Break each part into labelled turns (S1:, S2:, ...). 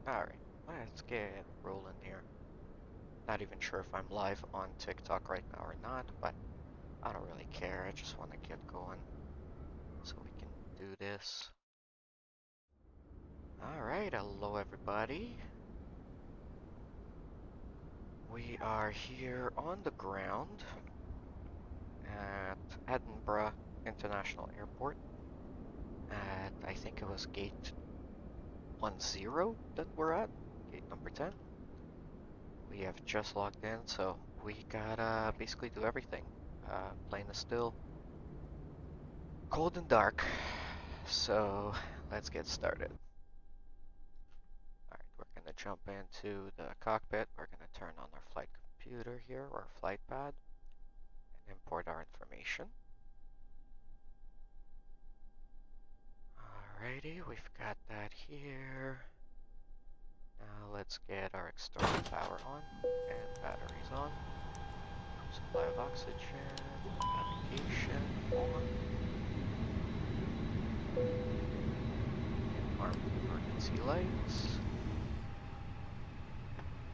S1: Alright, let's get rolling here. Not even sure if I'm live on TikTok right now or not, but I don't really care. I just want to get going so we can do this. Alright, hello everybody. We are here on the ground at Edinburgh International Airport at, I think it was gate 10 that we're at, gate number 10. We have just logged in, so we gotta basically do everything. Plane is still cold and dark, so let's get started. Alright, we're gonna jump into the cockpit. We're gonna turn on our flight computer here, or flight pad, and import our information. Alrighty, we've got that here. Now let's get our external power on and batteries on. Supply of oxygen, navigation on. Emergency lights.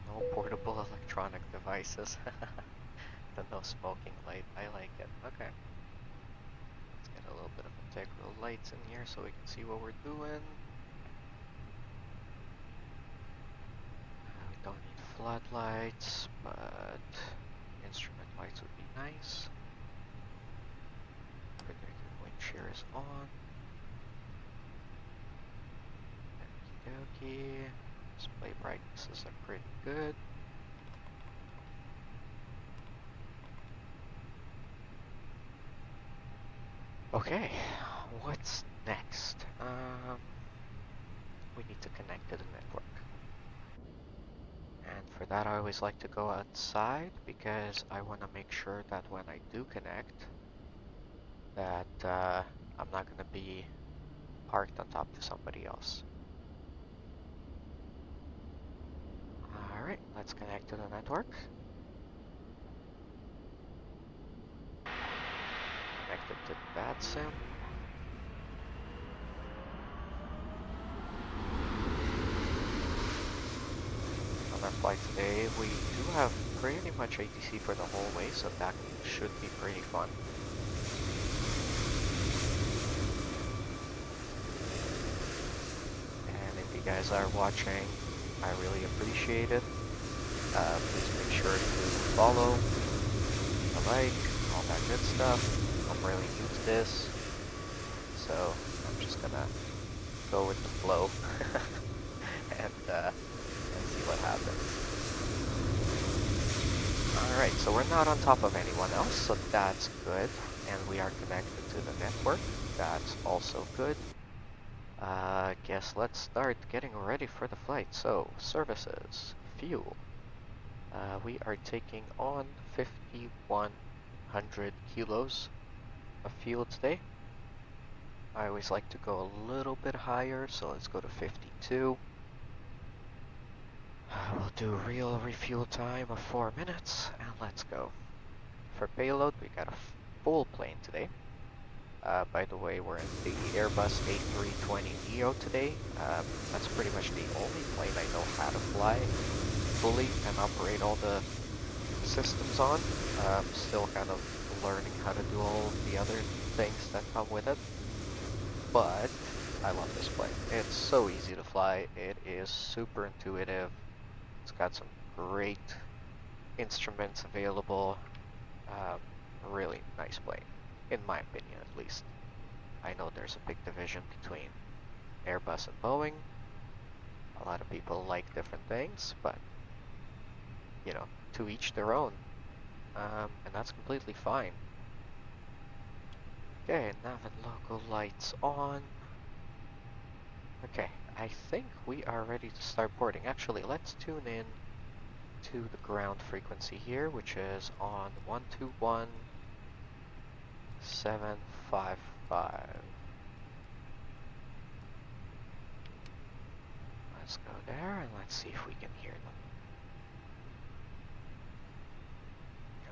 S1: No portable electronic devices. The no smoking light. I like it. Okay. Let's get a little bit of integral lights in here so we can see what we're doing. We don't need floodlights, but instrument lights would be nice. Predicted wind shear is on. Okie dokie. Display brightnesses are pretty good. Okay, what's next? We need to connect to the network. And for that I always like to go outside because I want to make sure that when I do connect that I'm not going to be parked on top of somebody else. Alright, let's connect to the network. Connected to Vatsim. On our flight today, we do have pretty much ATC for the whole way, so that should be pretty fun. And if you guys are watching, I really appreciate it. Please make sure to follow, leave a like, all that good stuff. I'm really new to this, so I'm just gonna go with the flow and see what happens. Alright, so we're not on top of anyone else, so that's good. And we are connected to the network, that's also good. Guess let's start getting ready for the flight. So, services, fuel. We are taking on 5,100 kilos of fuel today. I always like to go a little bit higher, so let's go to 52. We'll do real refuel time of 4 minutes, and let's go. For payload, we got a full plane today. By the way, we're in the Airbus A320Neo today. That's pretty much the only plane I know how to fly fully and operate all the systems on. Still kind of learning how to do all the other things that come with it. But I love this plane. It's so easy to fly. It is super intuitive. It's got some great instruments available. Really nice plane, in my opinion at least. I know there's a big division between Airbus and Boeing. A lot of people like different things, but you know, to each their own. And that's completely fine. Okay, nav and local lights on. Okay, I think we are ready to start boarding. Actually, let's tune in to the ground frequency here, which is on 121.755. Let's go there and let's see if we can hear them.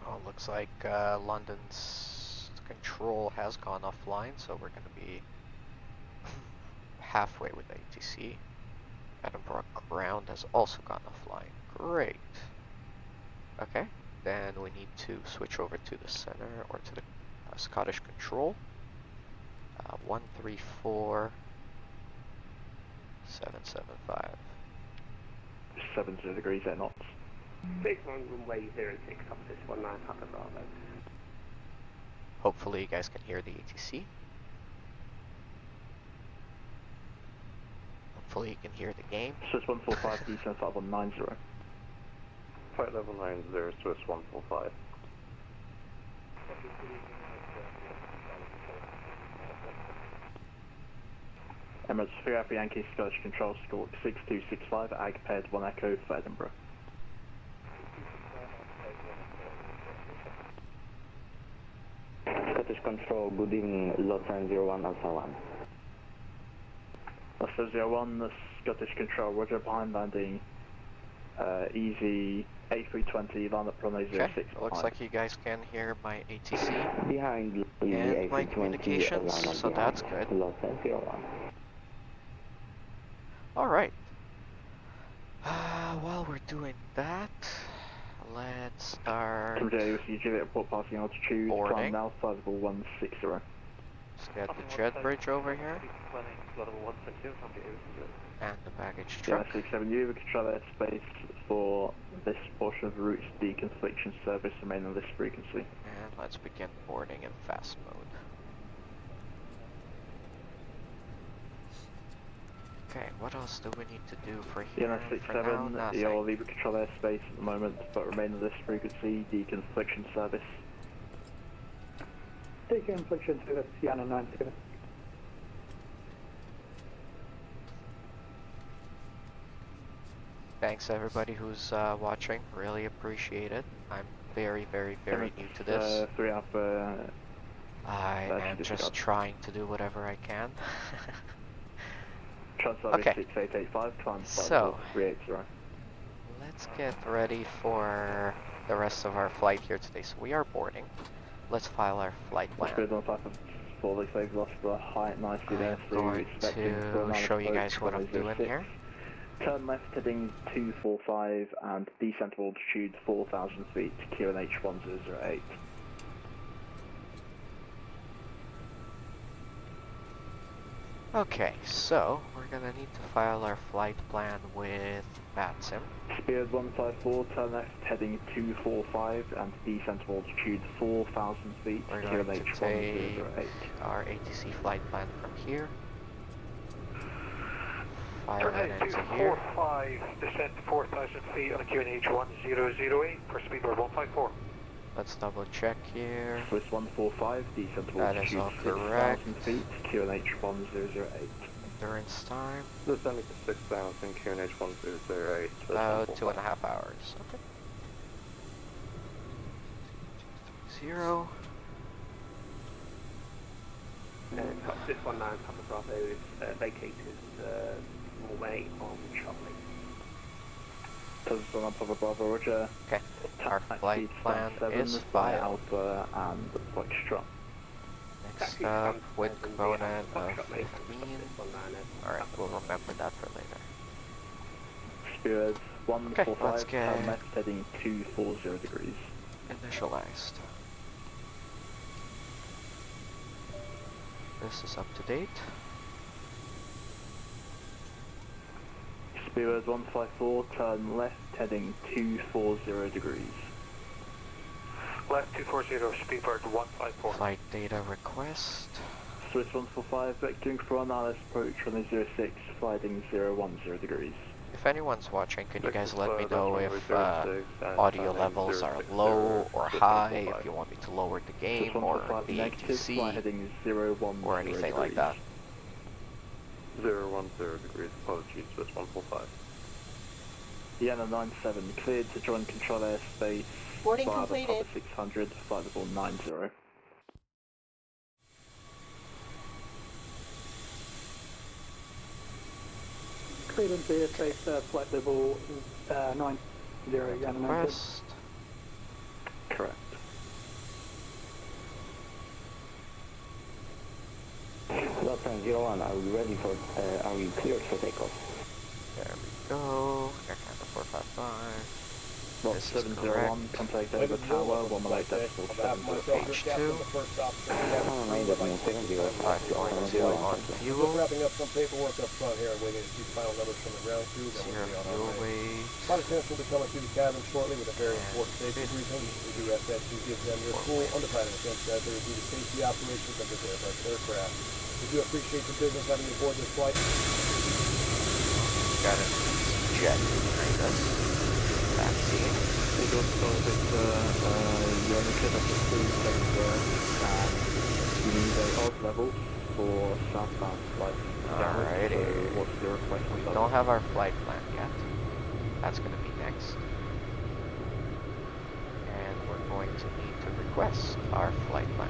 S1: Oh, looks like London's control has gone offline, so we're going to be halfway with ATC. Edinburgh ground has also gone offline. Great. Okay, then we need to switch over to the center or to the Scottish control. 134.775.
S2: 70 degrees at knots.
S3: 61 runway 06, officer 19 Papa Bravo.
S1: Hopefully you guys can hear the ATC. Hopefully you can hear the game.
S2: Swiss 145, descent 5190.
S4: Flight level 90, Swiss 145.
S2: Emirates 3 Alpha Yankee Scottish Control Score 6265, Egph 1 Echo for Edinburgh.
S5: Scottish Control, good evening, Lausanne 01 Alpha 1.
S2: Alpha 01, the Scottish Control, roger, behind landing, easy A320, land up runway 06
S1: Okay, looks like you guys can hear my ATC
S5: Behind
S1: and my communications, so that's good.
S5: Lausanne 01.
S1: Alright. While we're doing that, let's start
S2: Today, with Juliet port passing altitude,
S1: boarding.
S2: climb now, sizable 160.
S1: Let's get the jet bridge over here. And the baggage truck.
S2: 67U, we control airspace for this portion of the route's deconfliction service, remain on this frequency.
S1: And let's begin boarding in fast mode. Okay, what else do we need to do for here? For now,
S2: 67,
S1: nothing.
S2: you're leaving control airspace at the moment, but remain on this frequency, deconfliction service.
S6: Deconfliction service, Yana 97.
S1: Thanks everybody who's watching, really appreciate it. I'm very new to this.
S2: 3 Alpha.
S1: I am just trying to do whatever I can.
S2: Transfer
S1: Okay.
S2: 6885, climb
S1: So,
S2: 380.
S1: let's get ready for the rest of our flight here today. So we are boarding. Let's file our flight plan.
S2: Good on top of 4, they've lost the height nicely there,
S1: I'm
S2: so
S1: going
S2: expecting
S1: to show you guys what I'm doing here.
S2: Turn left heading 245 and descent to altitude 4,000 feet, QNH 1008.
S1: Okay, so we're gonna need to file our flight plan with Vatsim.
S2: Spirit 154, turn left heading 245 and descent to altitude 4,000 feet,
S1: We're going to
S2: QNH
S1: take
S2: 1008.
S1: our ATC flight plan from here. File
S7: Turn
S1: that
S7: heading
S1: into here.
S7: 245, descend 4,000 feet on a QNH 1008 for speedbird 154.
S1: Let's double check here.
S2: Swiss 145, descent to
S1: That is
S2: altitude
S1: all
S2: 6,000
S1: correct.
S2: feet, QNH 1008.
S1: Endurance time,
S4: Descending to 6,000, QNH 1008.
S1: about 2.5 hours. Okay. 0.
S3: This 19 Papa Bravo is vacated runway on Charlie.
S2: Position on Papa Bravo, roger.
S1: Okay. Our flight plan is
S2: by
S1: filed.
S2: Alpha and Foxtrot.
S1: Next up, wind component of 15. Alright, we'll remember that for later.
S2: Spirit 145,
S1: let's get-
S2: turn left heading 240 degrees.
S1: Initialized. This is up to date.
S2: Spirit 154, turn left heading 240 degrees.
S7: Left 240, speedbird 154.
S1: Flight data request.
S2: Swiss 145, vectoring for analysis approach runway 06, flighting 010 degrees.
S1: If anyone's watching, can you guys let me know if audio levels are low or high, if you want me to lower the game
S2: Swiss
S1: or
S2: 145
S1: the
S2: negative, fly
S1: ATC
S2: heading 010
S1: or anything
S2: degrees.
S1: like that.
S4: 010 degrees, apologies, Swiss 145.
S2: Yana 97, cleared to join control airspace.
S8: Boarding
S2: via the
S8: completed.
S2: Papa 600, flight level 90.
S6: Clearance airspace, flight level 90, Yana 97.
S1: Request.
S2: Correct.
S5: Lausanne 01, are we ready for, are we cleared for takeoff?
S1: There go. Air Canada 455.
S2: Lot
S1: This is
S2: 701, contact over tower, 118 decimal 705.
S1: H2.
S5: Runway decimal 70,
S1: 5.2 on fuel.
S8: Wrapping up some paperwork up front here and waiting to see final numbers from the ground crew. Then
S1: Zero
S8: we'll be on
S1: fuel
S8: our way.
S1: waste.
S8: Flight attendants will be coming through the cabin shortly with a very important safety briefing. We do ask that you give them your full undivided attention as they review the safety operations of this Airbus aircraft. We do appreciate your business having you aboard this flight.
S1: Got a jet behind us. Vatsim.
S2: They go to Yonica, that's a 370, and you need a odd level for southbound flight.
S1: Alrighty.
S2: So what's the request?
S1: We don't have our flight plan yet. That's going to be next. And we're going to need to request our flight plan.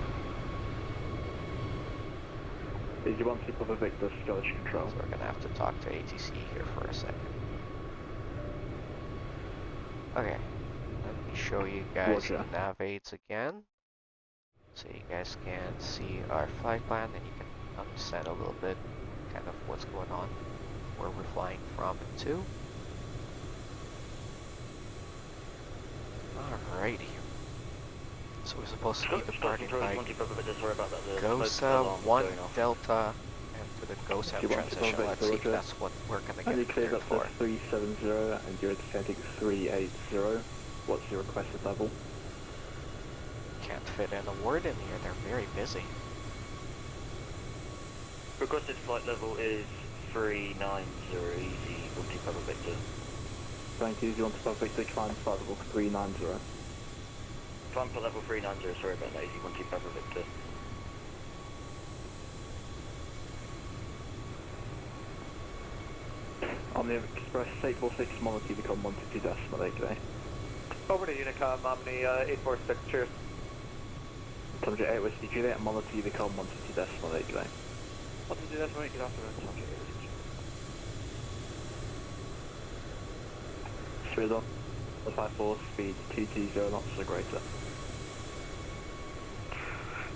S2: Did you want to cover Victor Scottish Control?
S1: So we're going to have to talk to ATC here for a second. Okay. Let me show you guys
S2: Roger.
S1: the nav aids again. So you guys can see our flight plan and you can understand a little bit kind of what's going on, where we're flying from and to. Alrighty. So we're supposed to be departing by GOSA 1 Delta and to the GOSA
S2: You want to
S1: transition.
S2: go
S1: Let's
S2: back
S1: see
S2: to
S1: if
S2: Roger?
S1: that's what we're gonna
S2: And you
S1: get
S2: cleared
S1: cleared
S2: up
S1: for.
S2: to 370 and you're descending 380. What's your requested level?
S1: Can't fit in a word in here, they're very busy.
S5: Requested flight level is 390, easy, Monty Papa Victor.
S2: Thank you. Do you want to cover Victor? Climb flight level 390.
S5: Climb for level 390, sorry about that, easy, Monty Papa Victor.
S2: On the Express 846 Monarchy, become 122 decimal 8 today.
S7: Over to Unicom, Omni 846, cheers.
S2: Subject 8 Whiskey Juliet, Monarchy, become 122 decimal 8 today.
S7: 122 decimal 8, get off the road, subject 8 Whiskey.
S2: Speed on 54, speed 220 knots or greater.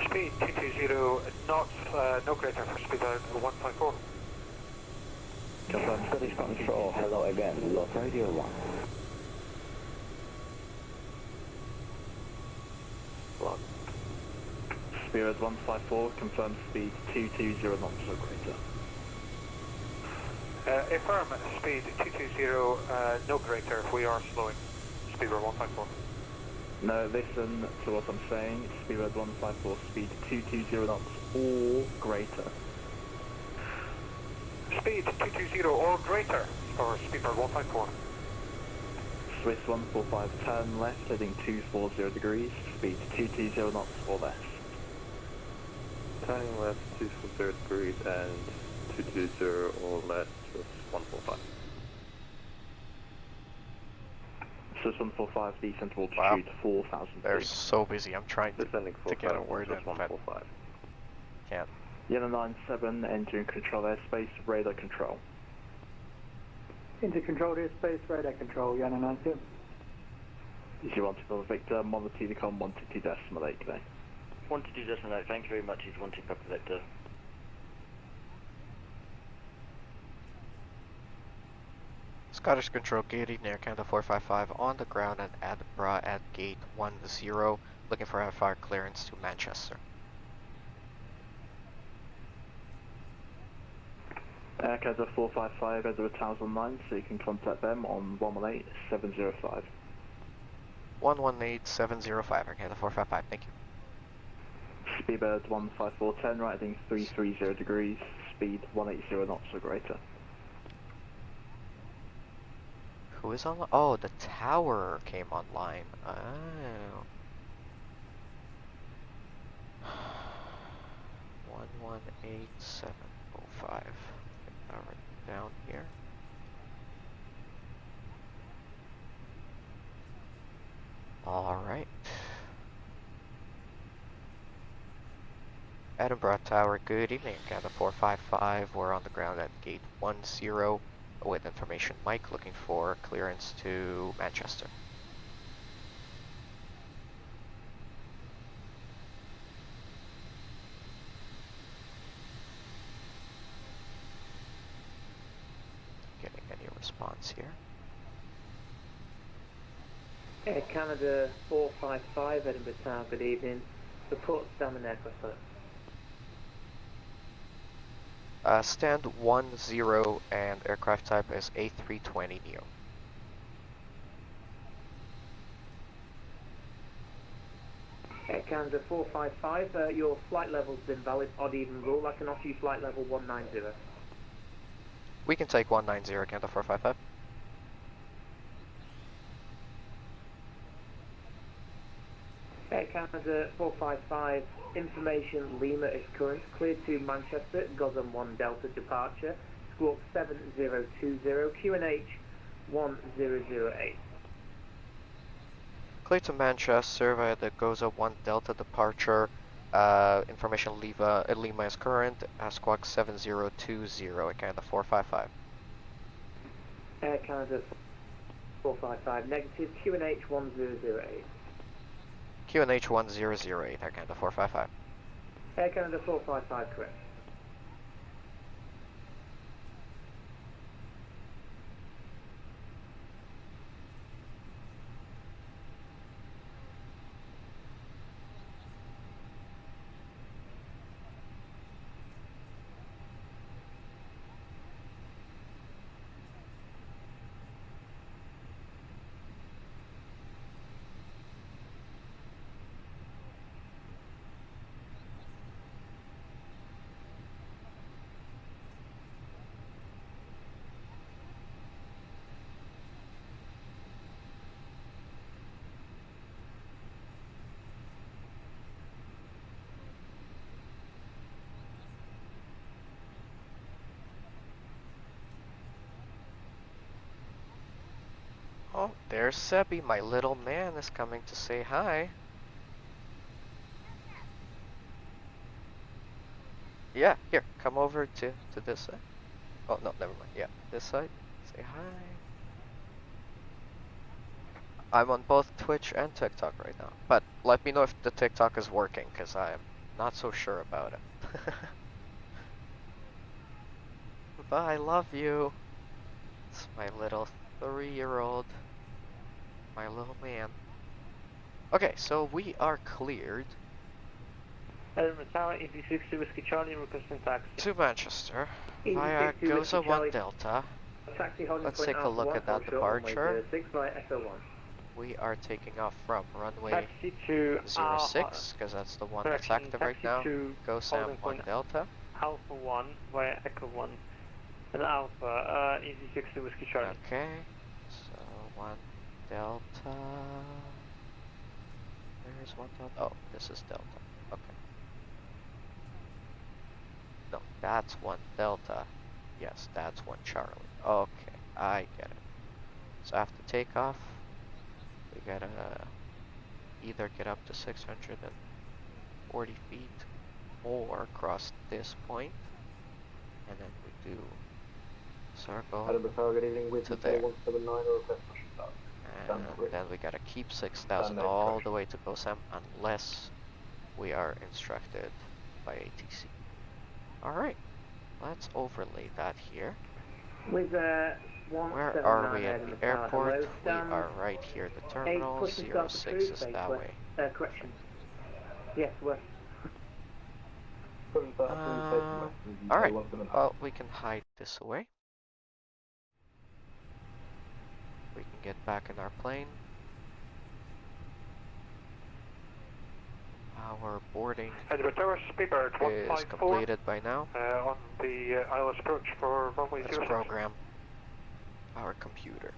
S7: Speed 220 knots, no greater for speed 1.4.
S2: Confirm.
S5: Scottish Control, hello again, Lot Radio 1.
S2: Log. Spirit 154, confirm speed 220 knots or greater.
S7: Affirm, speed 220, no greater, we are slowing. Speed 154.
S2: No, listen to what I'm saying. Spirit 154, speed 220 knots or greater.
S7: Speed 220 or greater for speedbird 154.
S2: Swiss 145, turn left, heading 240 degrees, speed 220 knots or less.
S4: Turning left 240 degrees and 220 or less with 145.
S2: Swiss 145, descent to
S1: Wow.
S2: altitude 4,000
S1: They're
S2: feet.
S1: so busy, I'm trying
S4: Descending
S1: to get a
S4: 4,000
S1: word in,
S4: with
S1: but
S4: 145.
S1: can't.
S2: Yellow 97, entering control airspace, radar control.
S6: Into controlled airspace, radar control, Yana 97.
S2: If you want to call Victor, Mother Telecom 122 decimal 8 today.
S5: 122 decimal 8, thank you very much, he's Monty Papa Victor.
S1: Scottish Control, gate Air Canada 455 on the ground at Edinburgh at gate 10, looking for FR clearance to Manchester.
S2: Air Canada 455, Edinburgh Towers online, so you can contact them on 118-705.
S1: 118-705, Air Canada 455, thank you.
S2: Speedbird 15410, right heading 330 degrees, speed 180 knots or greater.
S1: Who is online? Oh, the tower came online. Oh. 118705. I'll write it down here. Alright. Edinburgh Tower, good evening. Canada 455. We're on the ground at gate 10. With information, Mike, looking for clearance to Manchester. Getting any response here.
S9: Air Canada 455, Edinburgh Town, good evening. Report standing aircraft type.
S1: Stand 10 and aircraft type is A320neo.
S9: Air Canada 455, your flight level's invalid, odd even rule. I can offer you flight level 190.
S1: We can take 190, Canada 455.
S9: Air Canada 455, information Lima is current, cleared to Manchester, Gosam 1 Delta departure, squawk 7020, QNH 1008.
S1: Clear to Manchester via the Goza 1 Delta departure. Information Lima is current, squawk 7020, Canada 455.
S9: Air Canada 455, negative, QNH 1008.
S1: QNH 1008, Air Canada 455.
S9: Air Canada 455, correct.
S1: Oh, there's Sebi, my little man is coming to say hi. Yeah, here, come over to this side. Oh, no, never mind. Yeah, this side. Say hi. I'm on both Twitch and TikTok right now. But let me know if the TikTok is working, because I'm not so sure about it. Bye, I love you. It's my little 3-year-old. My little man. Okay, so we are cleared.
S3: Edinburgh Tower, EV60 Whiskey Charlie, requesting taxi.
S1: To Manchester via
S9: EV60
S1: Goza
S9: Whiskey
S1: 1
S9: Charlie.
S1: Delta.
S9: Taxi holding
S1: Let's
S9: point
S1: take a
S9: Alpha
S1: look
S9: 1,
S1: at that
S9: hold short runway
S1: departure.
S9: 06 via Echo 1.
S1: We are taking off from runway
S3: Taxi to
S1: 06, because that's the one that's active right now. Go Sam 1 Delta.
S3: Alpha 1 via Echo 1. And Alpha, EV60 Whiskey Charlie.
S1: Okay, so 1 Delta. Where's 1 Delta? Oh, this is Delta. Okay. No, that's 1 Delta. Yes, that's 1 Charlie. Okay, I get it. So after takeoff, we gotta either get up to 640 feet or cross this point, and then we do circle
S2: Edinburgh Tower, good evening, with
S1: to there.
S2: 179 or request pushing start.
S1: And then we gotta keep 6,000 all the way to Gosam unless we are instructed by ATC. Alright, let's overlay that here.
S9: With
S1: Where are we at the airport? We are right here. The terminal 06 is that way.
S9: Correction. Yes, west.
S1: Alright, well, we can hide this away. We can get back in our plane. Our boarding
S7: Edinburgh Tower, Speedbird
S1: is
S7: 154.
S1: completed by now.
S7: On the ILS approach for runway
S1: Let's
S7: 06.
S1: program our computer.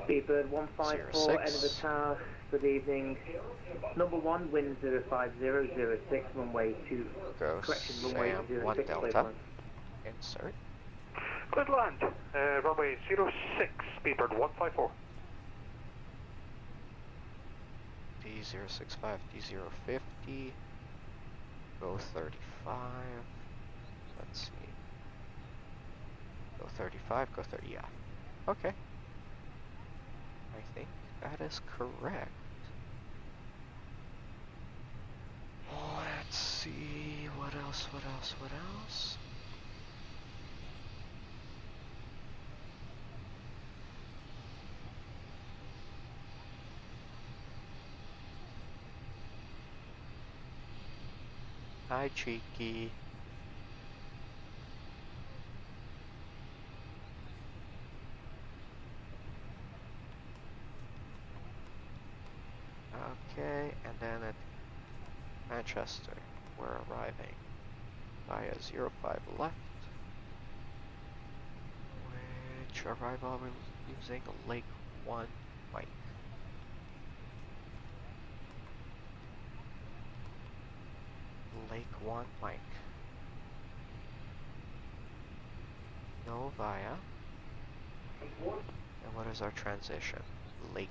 S9: Speedbird 154, Edinburgh Tower, good evening. Number 1, wind 05006, runway 2.
S1: Go
S9: Correction, runway
S1: Sam 1
S9: 06,
S1: Delta. Insert.
S7: Good land. Runway 06, Speedbird 154.
S1: D065, D050. Go 35. Let's see. Go 35, go 30, yeah. Okay. I think that is correct. Let's see, what else? Hi, Cheeky. Okay, and then at Manchester, we're arriving via 05 left, which arrival are we using Lake 1 Mike. Lake 1 Mike. No via. And what is our transition? Lakey.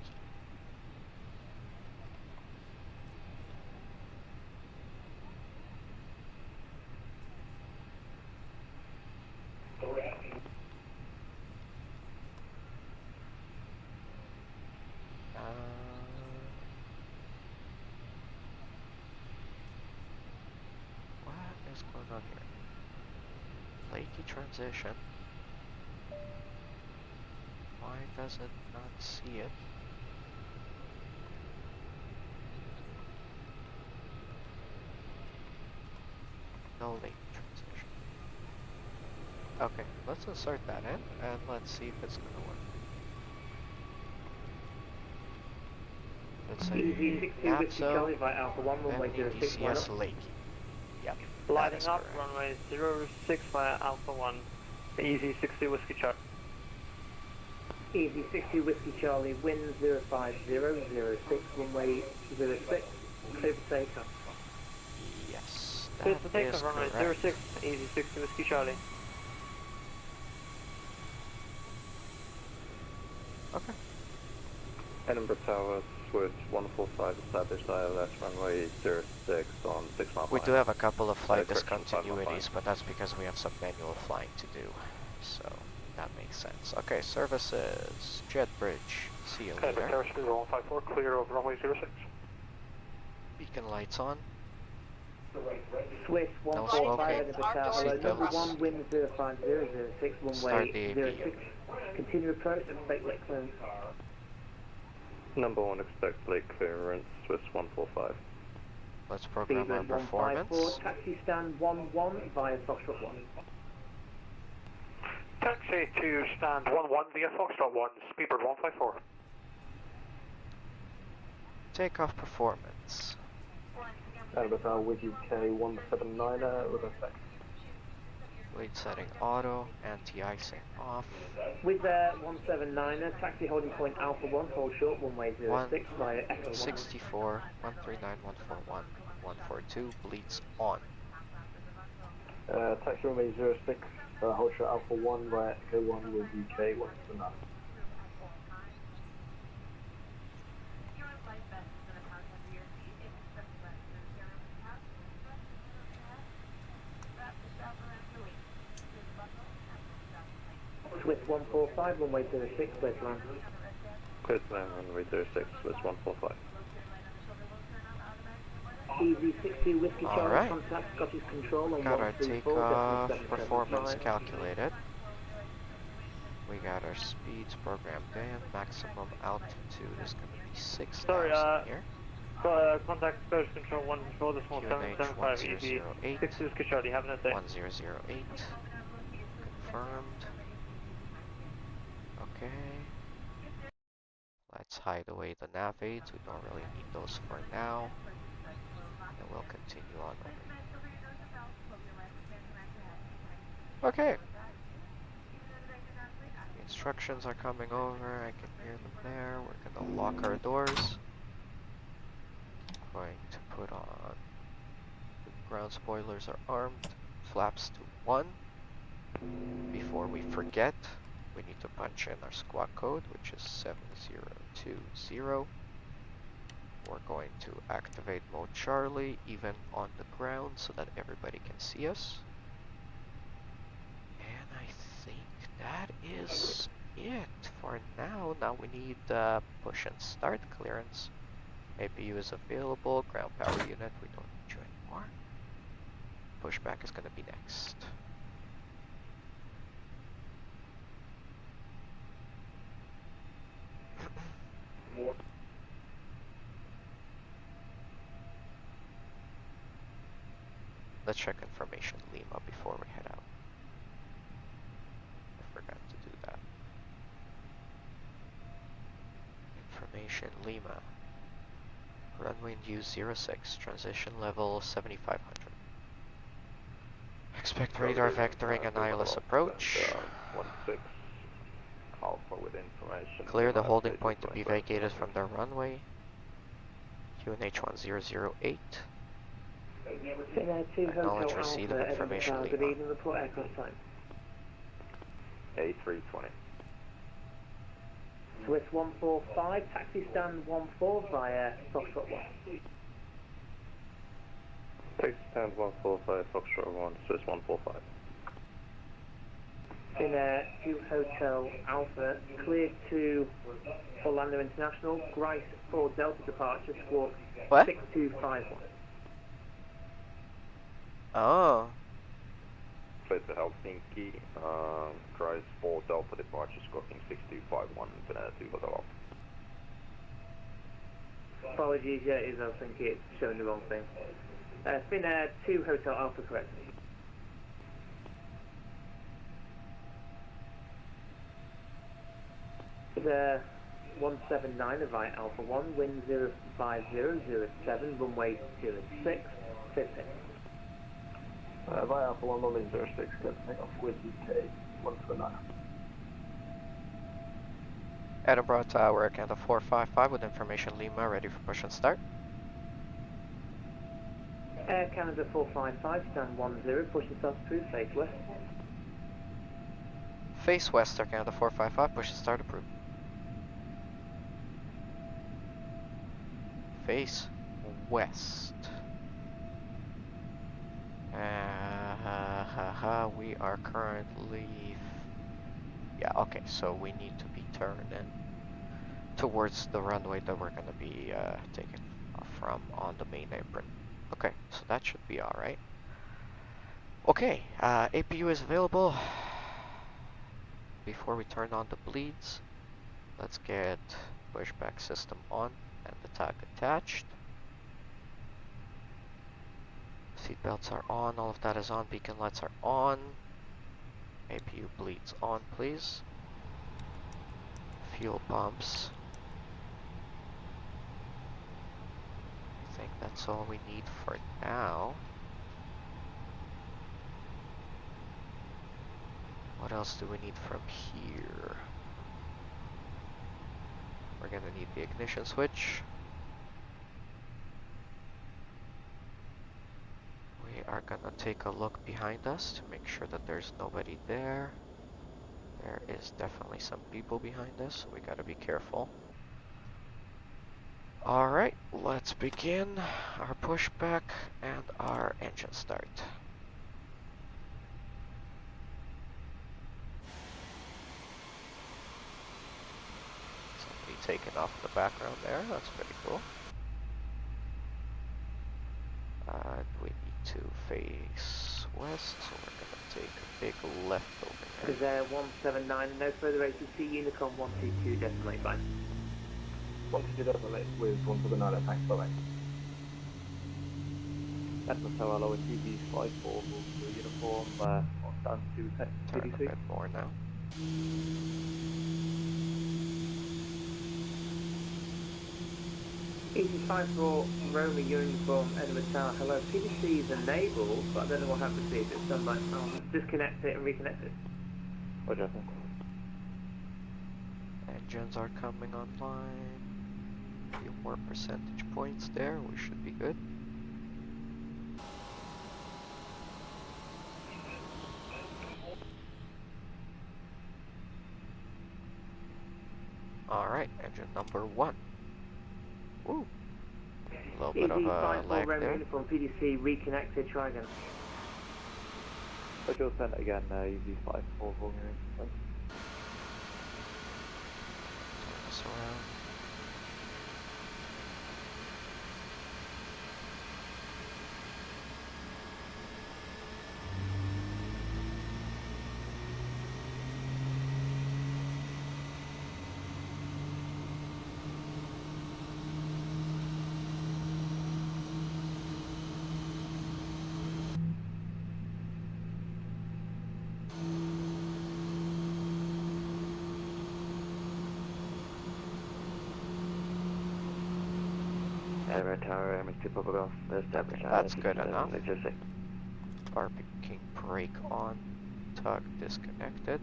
S1: What is going on here? Lakey transition. Why does it not see it? No Lakey transition. Okay, let's insert that in and let's see if it's gonna work. Let's say
S9: Easy 60 Whiskey Charlie by Alpha 1, runway 06, line
S1: DCS
S9: up.
S1: Lakey. Yep, that
S3: Lighting
S1: is
S3: up,
S1: correct.
S3: runway 06 via Alpha 1, Easy 60 Whiskey Charlie.
S9: Easy 60 Whiskey Charlie, wind 05006, runway 06, clear for takeoff.
S1: Yes,
S3: Clear
S1: that
S3: for takeoff,
S1: is
S3: runway
S1: correct.
S3: 06, Easy 60 Whiskey Charlie.
S1: Okay.
S4: Edinburgh Tower, switch 145 established ILS runway 06 on 6 mile.
S1: We do have a couple of flight
S4: correction, 5 mile
S1: discontinuities, but that's because we have some manual flying to do. So that makes sense. Okay, services, Jet Bridge. See you
S7: Edinburgh
S1: later.
S7: Tower, Speed 154, clear of runway 06.
S1: Beacon lights on.
S9: Swiss
S1: No
S9: 145
S1: smoking.
S9: Edinburgh Tower, hello, number
S1: Seatbelts.
S9: 1, wind 05006,
S1: Start
S9: runway
S1: the
S9: 06, continue approach and expect lake clearance.
S4: Number 1, expect lake clearance, Swiss 145.
S1: Let's program our
S9: Speedbird
S1: performance.
S9: 154, taxi stand 11 via Foxtrot 1.
S7: Taxi to stand 11 via Foxtrot 1, Speedbird 154.
S1: Takeoff performance.
S2: Edinburgh Tower with UK 179 with effect.
S1: Lead setting auto, anti-icing off.
S9: With 179er, taxi holding point Alpha 1, hold short, runway 06 via Echo 1.
S1: 64, 139, 141, 142, bleeds on.
S2: Taxi runway 06, hold short Alpha 1 via Echo 1 with UK 179.
S9: Swiss 145, runway 06, clear to land.
S4: Clear to land runway 06, Swiss 145.
S9: Easy 60 Whiskey Charlie,
S1: Alright.
S9: contact Scottish Control on
S1: Got our
S9: 134,
S1: takeoff
S9: decimal
S1: performance
S9: 775.
S1: calculated. We got our speeds programmed in. Maximum altitude is going to be 6,000
S3: Sorry,
S1: here.
S3: Contact Scottish Control 1 control, decimal
S1: QNH
S3: 775, Easy
S1: 1008.
S3: 60 Whiskey Charlie, have a nice day.
S1: 1008. Confirmed. Okay. Let's hide away the nav aids. We don't really need those for now. And we'll continue on over. Okay. The instructions are coming over. I can hear them there. We're gonna lock our doors. Going to put on the ground spoilers are armed. Flaps to 1. Before we forget, we need to punch in our squawk code, which is 7020. We're going to activate mode Charlie, even on the ground, so that everybody can see us. And I think that is it for now. Now we need push and start clearance. APU is available, ground power unit, we don't need you anymore. Pushback is going to be next. Let's check information Lima before we head out. I forgot to do that. Information Lima. Runway in use 06, transition level 7500. Expect radar vectoring and ILS approach.
S4: 16 Alpha with information.
S1: Clear the holding point to be vacated from the runway. QNH 1008. Acknowledge receipt of information
S9: Good
S1: Lima.
S9: evening, report aircraft time.
S4: A320.
S9: Swiss 145, taxi stand 14 via Foxtrot 1.
S4: Taxi stand 145, Foxtrot 1, Swiss 145.
S9: In 2 Hotel Alpha, clear to Orlando International, Grice for Delta departure, squawk
S1: What?
S9: 6251.
S1: Oh.
S4: Clear to Helsinki, Christ 4 Delta departure, squawking 6251, Banana 2 Hotel Alpha.
S9: Apologies, yeah, it is Helsinki, it's showing the wrong thing. Finnair 2 Hotel Alpha, correct. The 179 via Alpha 1, wind 05007, runway 06, 15.
S2: Via Alpha 1, runway 06, clear to take off with UK 179.
S1: Edinburgh Tower, Canada 455 with information Lima, ready for push and start.
S9: Air Canada 455, stand 10, push and start approved, face west.
S1: Face west, Air Canada 455, push and start approved. Face west. We are currently... Yeah, okay, so we need to be turned in towards the runway that we're going to be taking off from on the main apron. Okay, so that should be alright. Okay, APU is available. Before we turn on the bleeds, let's get pushback system on and the tag attached. Seatbelts are on, all of that is on, beacon lights are on. APU bleeds on, please. Fuel pumps. I think that's all we need for now. What else do we need from here? We're gonna need the ignition switch. We are gonna take a look behind us to make sure that there's nobody there. There is definitely some people behind us, so we gotta be careful. Alright, let's begin our pushback and our engine start. Somebody taking off in the background there, that's pretty cool. We need to face west, so we're gonna take a big left over here.
S9: Is there 179 and no further ATC, Unicom 122, decimate by.
S2: 122 decimate with 179, thanks, bye-bye.
S4: Edmund Tower, lower TV, 54, move to uniform, down to
S1: Turn a bit more now.
S9: EC5 for Roma uniform, Edinburgh Tower, hello. PDC is enabled, but I don't know what happens if it's done like disconnect it and reconnect it.
S4: Roger.
S1: Engines are coming online. A few more percentage points there, we should be good. Alright, engine number 1. Woo! A little bit of a lag
S9: Roma
S1: there.
S9: uniform, PDC reconnected, try again.
S4: Roger, send it again, EV5 for volume.
S1: Turn this around.
S5: Tower, Tower, Mr. Papa Golf, establish
S1: That's good enough.
S5: Egcc.
S1: Parking brake on. Tug disconnected.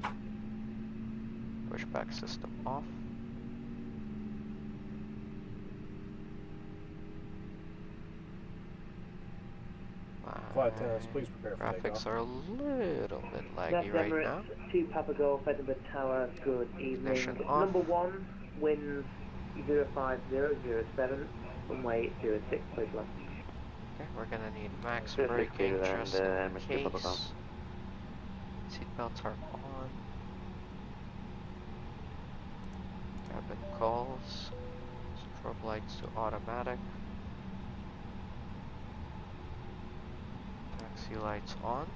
S1: Pushback system off.
S8: Flight attendants, please prepare for
S1: Graphics
S8: takeoff.
S1: are a little bit laggy
S9: That's
S1: right
S9: Emirates,
S1: now.
S9: 2 Papa Golf, Edinburgh Tower, good evening.
S1: Ignition off.
S9: Number 1, winds 05007, runway 06, please land.
S1: Okay, we're gonna need max
S5: Just
S1: braking
S5: clear
S1: just
S5: and,
S1: in
S5: Mr. Papa Golf.
S1: case. Seatbelts are on. Cabin calls. Strobe lights to automatic. Taxi lights on.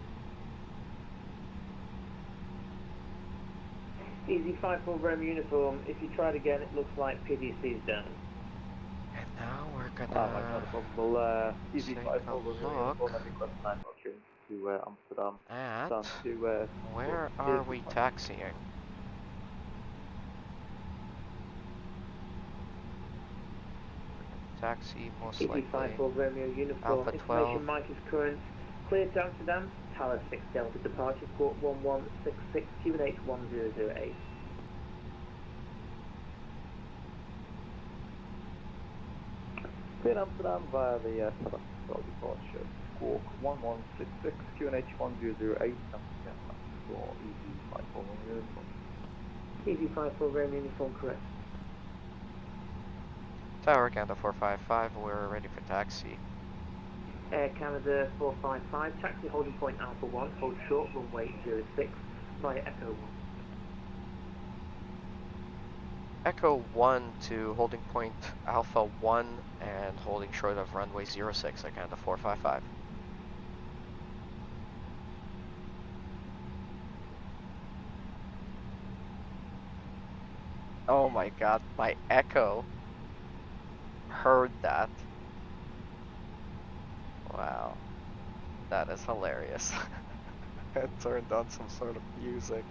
S9: Easy 54 Romeo uniform, if you try it again it looks like PDC's down.
S1: And now we're
S2: Alright,
S1: gonna
S2: not a problem. We'll easy
S1: take
S2: 54
S1: a
S2: Romeo
S1: look
S2: uniform and request 9 watching to Amsterdam.
S1: at
S2: Down to
S1: where are we taxiing? Taxi most
S9: Easy
S1: likely
S9: 54 Romeo uniform,
S1: Alpha 12.
S9: information Mike is current. Clear to Amsterdam, Tower 6 Delta departure, port 1166, QNH 1008.
S2: Clear Amsterdam via the South departure. Squawk 1166, QNH 1008, Amsterdam for easy 54 Romeo uniform.
S9: Easy 54 Romeo uniform, correct.
S1: Tower Canada 455, we're ready for taxi.
S9: Air Canada 455, taxi holding point Alpha 1, hold short, runway 06, via Echo 1.
S1: Echo 1 to holding point Alpha 1 and holding short of runway 06 at Canada 455. Oh my god, my Echo heard that. Wow. That is hilarious. It turned on some sort of music.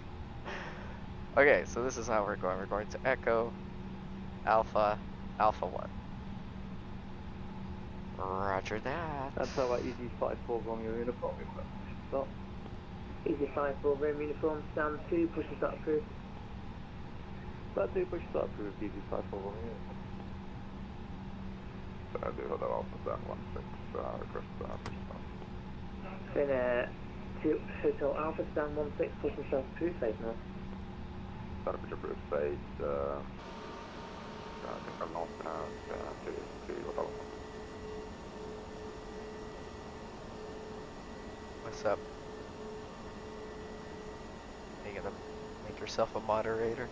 S1: Okay, so this is how we're going. We're going to Echo, Alpha, Alpha 1. Roger that.
S2: That's how our easy 54 Romeo uniform request. Stop.
S9: Easy 54 Romeo uniform, stand 2, push and start approved.
S2: That do push start approved, easy 54 Romeo uniform.
S4: I do have that Alpha 716, request push start.
S9: Then to Hotel Alpha, stand 16, push and start approved, safe now.
S4: Start push approved phase, I think I'm not to Hotel.
S1: What's up? Are you gonna make yourself a moderator?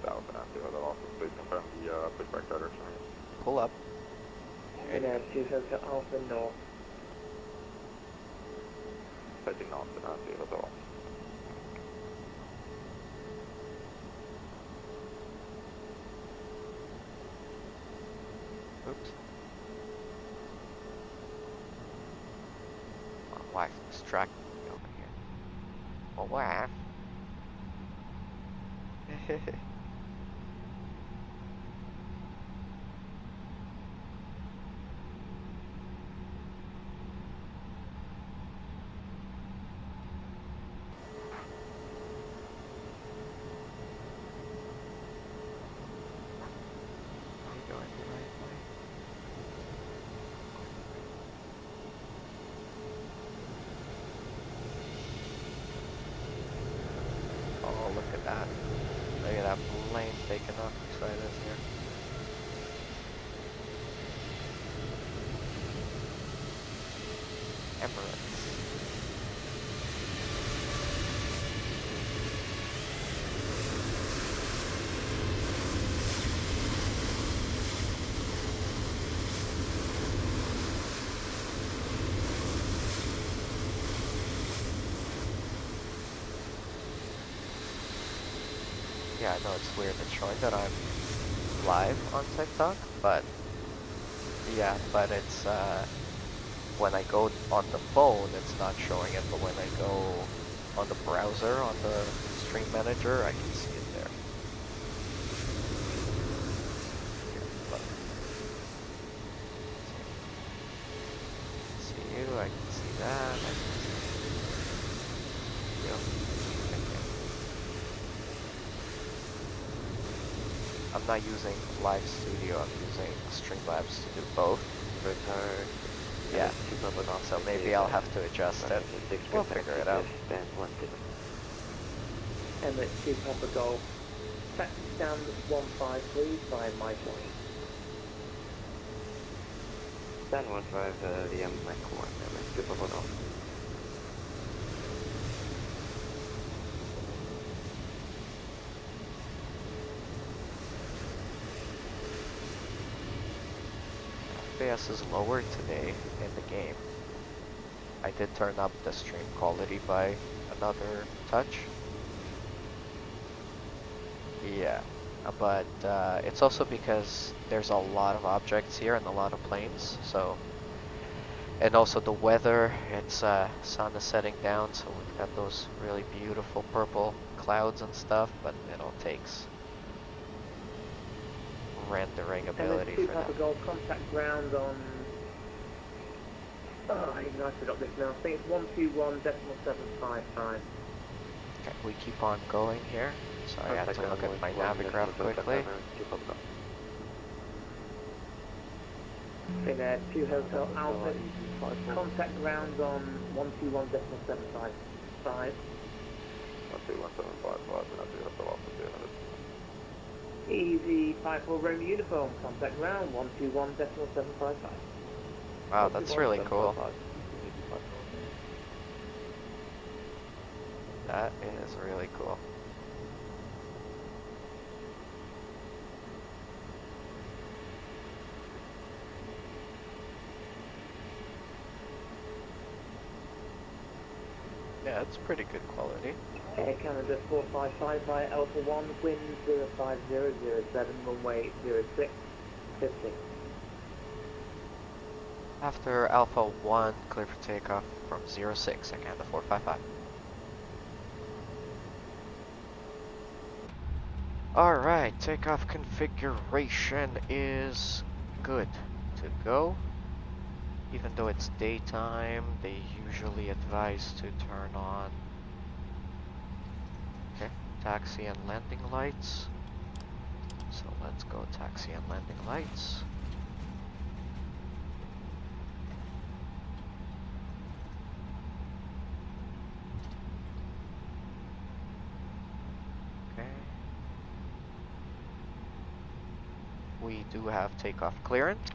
S4: South and to Hotel Alpha, please confirm the pushback direction.
S1: Pull up.
S9: Then to Hotel Alpha North.
S4: Heading north to Hotel Alpha.
S1: Oops. My wife distracted me over here. My wife. Are you going the right way? Oh, look at that. Look at that plane taking off beside us here. Emirates. Yeah, I know it's weird. It's showing that I'm live on TikTok, but yeah, but it's when I go on the phone, it's not showing it, but when I go on the browser, on the stream manager, I can see it there. I'm not using Live Studio, I'm using Streamlabs to do both.
S5: Retard.
S1: Yeah, so maybe I'll have to adjust it. We'll figure it out.
S9: Emirates 2 Papa Golf. Taxi stand 15 please by my point.
S5: Stand 15, the Mach 1, Emirates 2 Papa Golf.
S1: FPS is lower today in the game. I did turn up the stream quality by another touch. Yeah, but it's also because there's a lot of objects here and a lot of planes, so... And also the weather, it's sun is setting down, so we've got those really beautiful purple clouds and stuff, but it all takes rendering ability for that.
S9: Gold contact ground on. Oh, even I forgot this now. I think it's 121.755.
S1: Okay, we keep on going here. Sorry, I have to look at my navigraph quickly.
S9: In 2 Hotel Alpha, contact ground on 121.755.
S4: 121.755, and I do Hotel Alpha 200.
S9: Easy 54 Romeo uniform, contact ground 121.755.
S1: Wow, that's really cool. That is really cool. Yeah, it's pretty good quality.
S9: Air Canada 455 by Alpha 1, wind 05007, runway 06, 50.
S1: After Alpha 1, clear for takeoff from 06, again the 455. Alright, takeoff configuration is good to go. Even though it's daytime, they usually advise to turn on taxi and landing lights. So let's go taxi and landing lights. Okay. We do have takeoff clearance,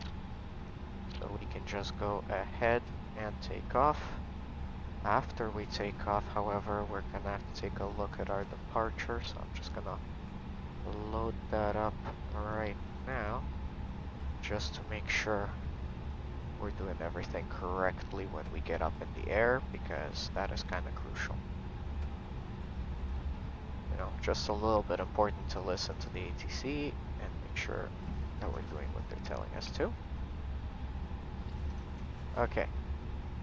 S1: so we can just go ahead and take off. After we take off, however, we're gonna have to take a look at our departure, so I'm just gonna load that up right now, just to make sure we're doing everything correctly when we get up in the air, because that is kind of crucial. You know, just a little bit important to listen to the ATC and make sure that we're doing what they're telling us to. Okay.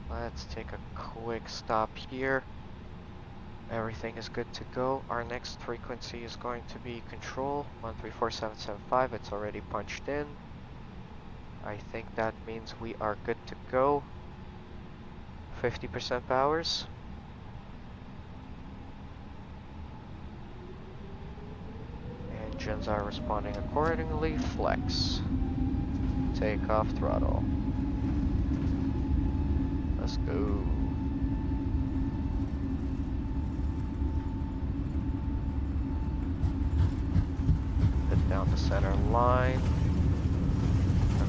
S1: Let's take a quick stop here. Everything is good to go. Our next frequency is going to be control 134775. It's already punched in. I think that means we are good to go. 50% powers. Engines are responding accordingly. Flex. Take off throttle. Let's go. Put down the center line.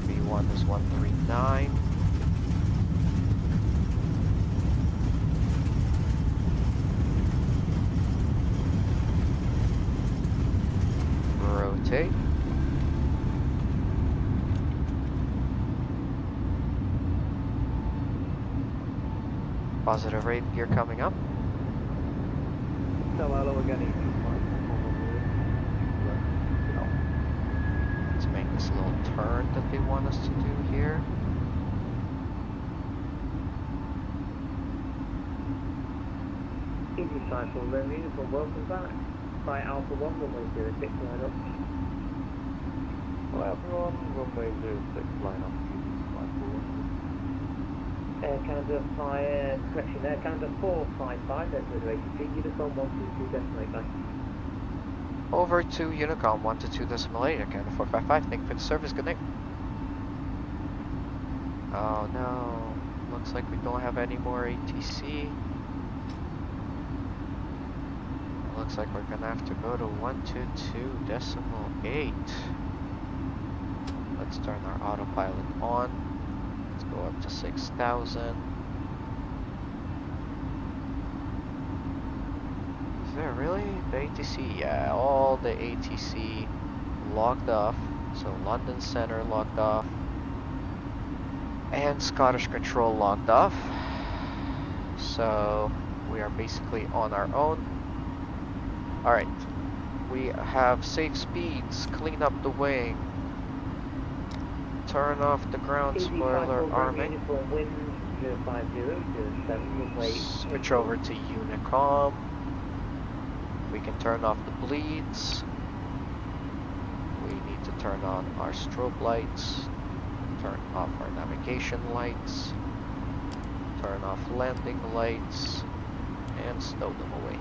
S1: V1 is 139. Rotate. Positive rate gear coming up.
S2: Hello again.
S1: Let's make this little turn that they want us to do here.
S9: Easy cycle, Romeo uniform, welcome back. By Alpha 1, runway 06, line up.
S2: Hello everyone, runway 06, line up.
S9: Air Canada Fire, correction, Air Canada 455, that's the ATC, uniform 122, decimate back.
S1: Over to Unicom 122.8, Canada 455. Thank you for the service. Good night. Oh no. Looks like we don't have any more ATC. Looks like we're gonna have to go to 122.8. Let's turn our autopilot on. Let's go up to 6,000. Is there really the ATC? Yeah, all the ATC logged off. So London Center logged off. And Scottish Control logged off. So we are basically on our own. Alright. We have safe speeds. Clean up the wing. Turn off the ground spoiler arming. Switch over to Unicom. We can turn off the bleeds. We need to turn on our strobe lights. Turn off our navigation lights. Turn off landing lights. And stow them away.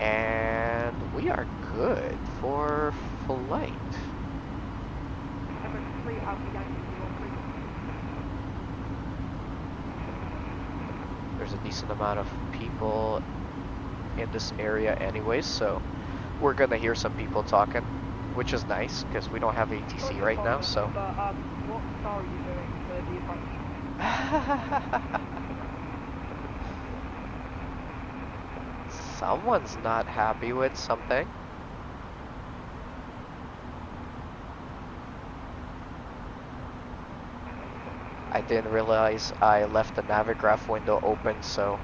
S1: And we are good for flight. There's a decent amount of people in this area anyways, so we're gonna hear some people talking, which is nice because we don't have ATC right now, so.
S10: What star are you doing for the approach?
S1: Someone's not happy with something. I didn't realize I left the Navigraph window open, so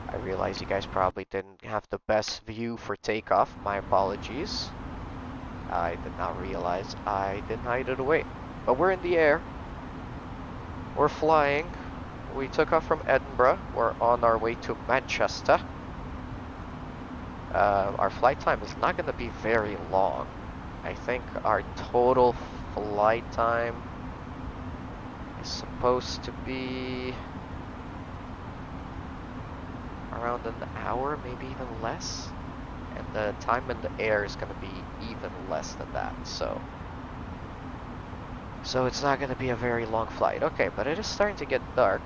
S1: I realize you guys probably didn't have the best view for takeoff. My apologies. I did not realize I didn't hide it away. But we're in the air. We're flying. We took off from Edinburgh. We're on our way to Manchester. Our flight time is not going to be very long. I think our total flight time is supposed to be around an hour, maybe even less. And the time in the air is going to be even less than that, so it's not going to be a very long flight. Okay, but it is starting to get dark.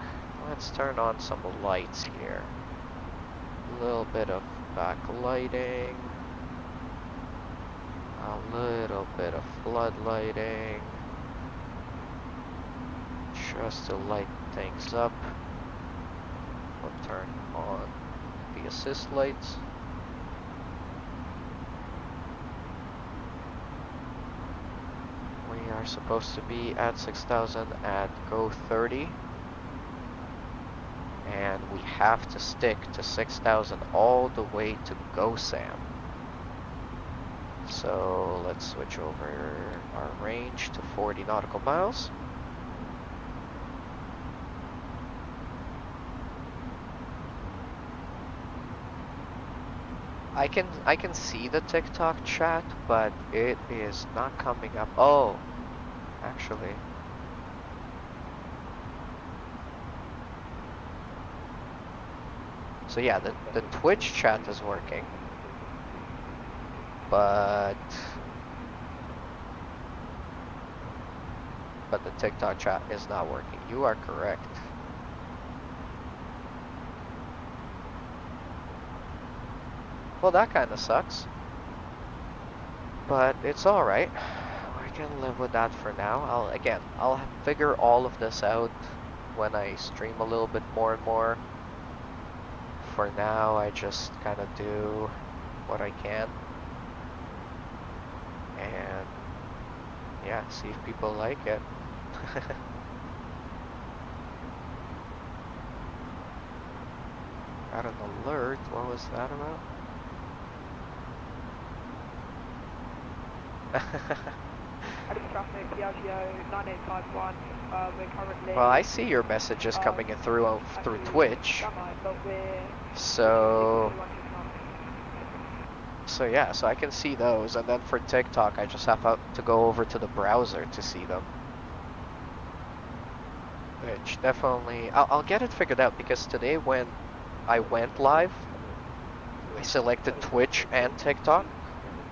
S1: Let's turn on some lights here. A little bit of backlighting. A little bit of floodlighting. Just to light things up. We'll turn on the assist lights. We are supposed to be at 6,000 at go 30. And we have to stick to 6,000 all the way to go Sam. So let's switch over our range to 40 nautical miles. I can see the TikTok chat, but it is not coming up. Oh, actually. So yeah, the Twitch chat is working, but the TikTok chat is not working. You are correct. Well, that kind of sucks, but it's all right. We can live with that for now. I'll figure all of this out when I stream a little bit more and more. For now, I just kind of do what I can, and yeah, see if people like it. Got an alert. What was that about?
S10: Traffic, Diageo 9851. We're currently.
S1: Well, I see your messages coming in through Twitch. So yeah, so I can see those, and then for TikTok, I just have to go over to the browser to see them. Which definitely, I'll get it figured out, because today when I went live, I selected Twitch and TikTok,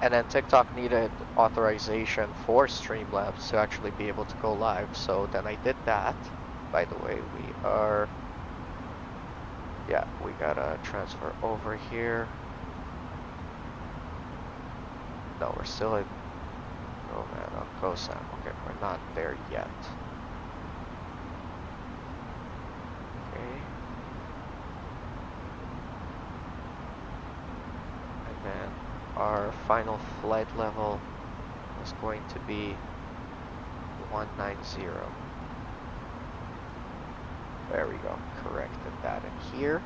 S1: and then TikTok needed authorization for Streamlabs to actually be able to go live, so then I did that. By the way, we gotta transfer over here. No, we're still at, oh man, on COSAM. Okay, we're not there yet. Okay. And then our final flight level is going to be 190. There we go, corrected that in here.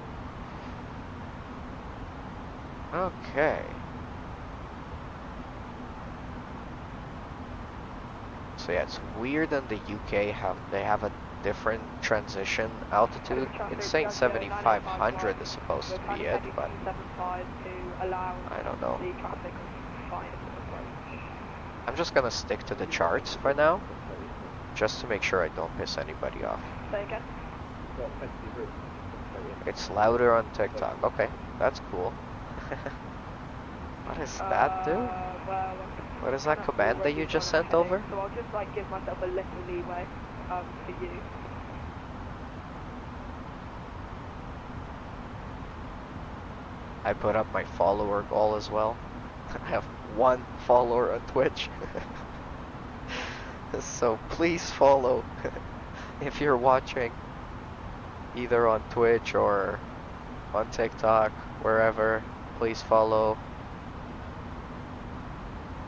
S1: Okay. So yeah, it's weird in the UK how they have a different transition altitude. It's saying 7,500 is supposed to be it, but I don't know. I'm just gonna stick to the charts for now, just to make sure I don't piss anybody off.
S10: Say again?
S1: It's louder on TikTok. Okay, that's cool. What does that do?
S10: Well,
S1: What is that command that you just sent over?
S10: So I'll just like give myself a little leeway for you.
S1: I put up my follower goal as well. I have 1 follower on Twitch. So please follow if you're watching either on Twitch or on TikTok, wherever. Please follow.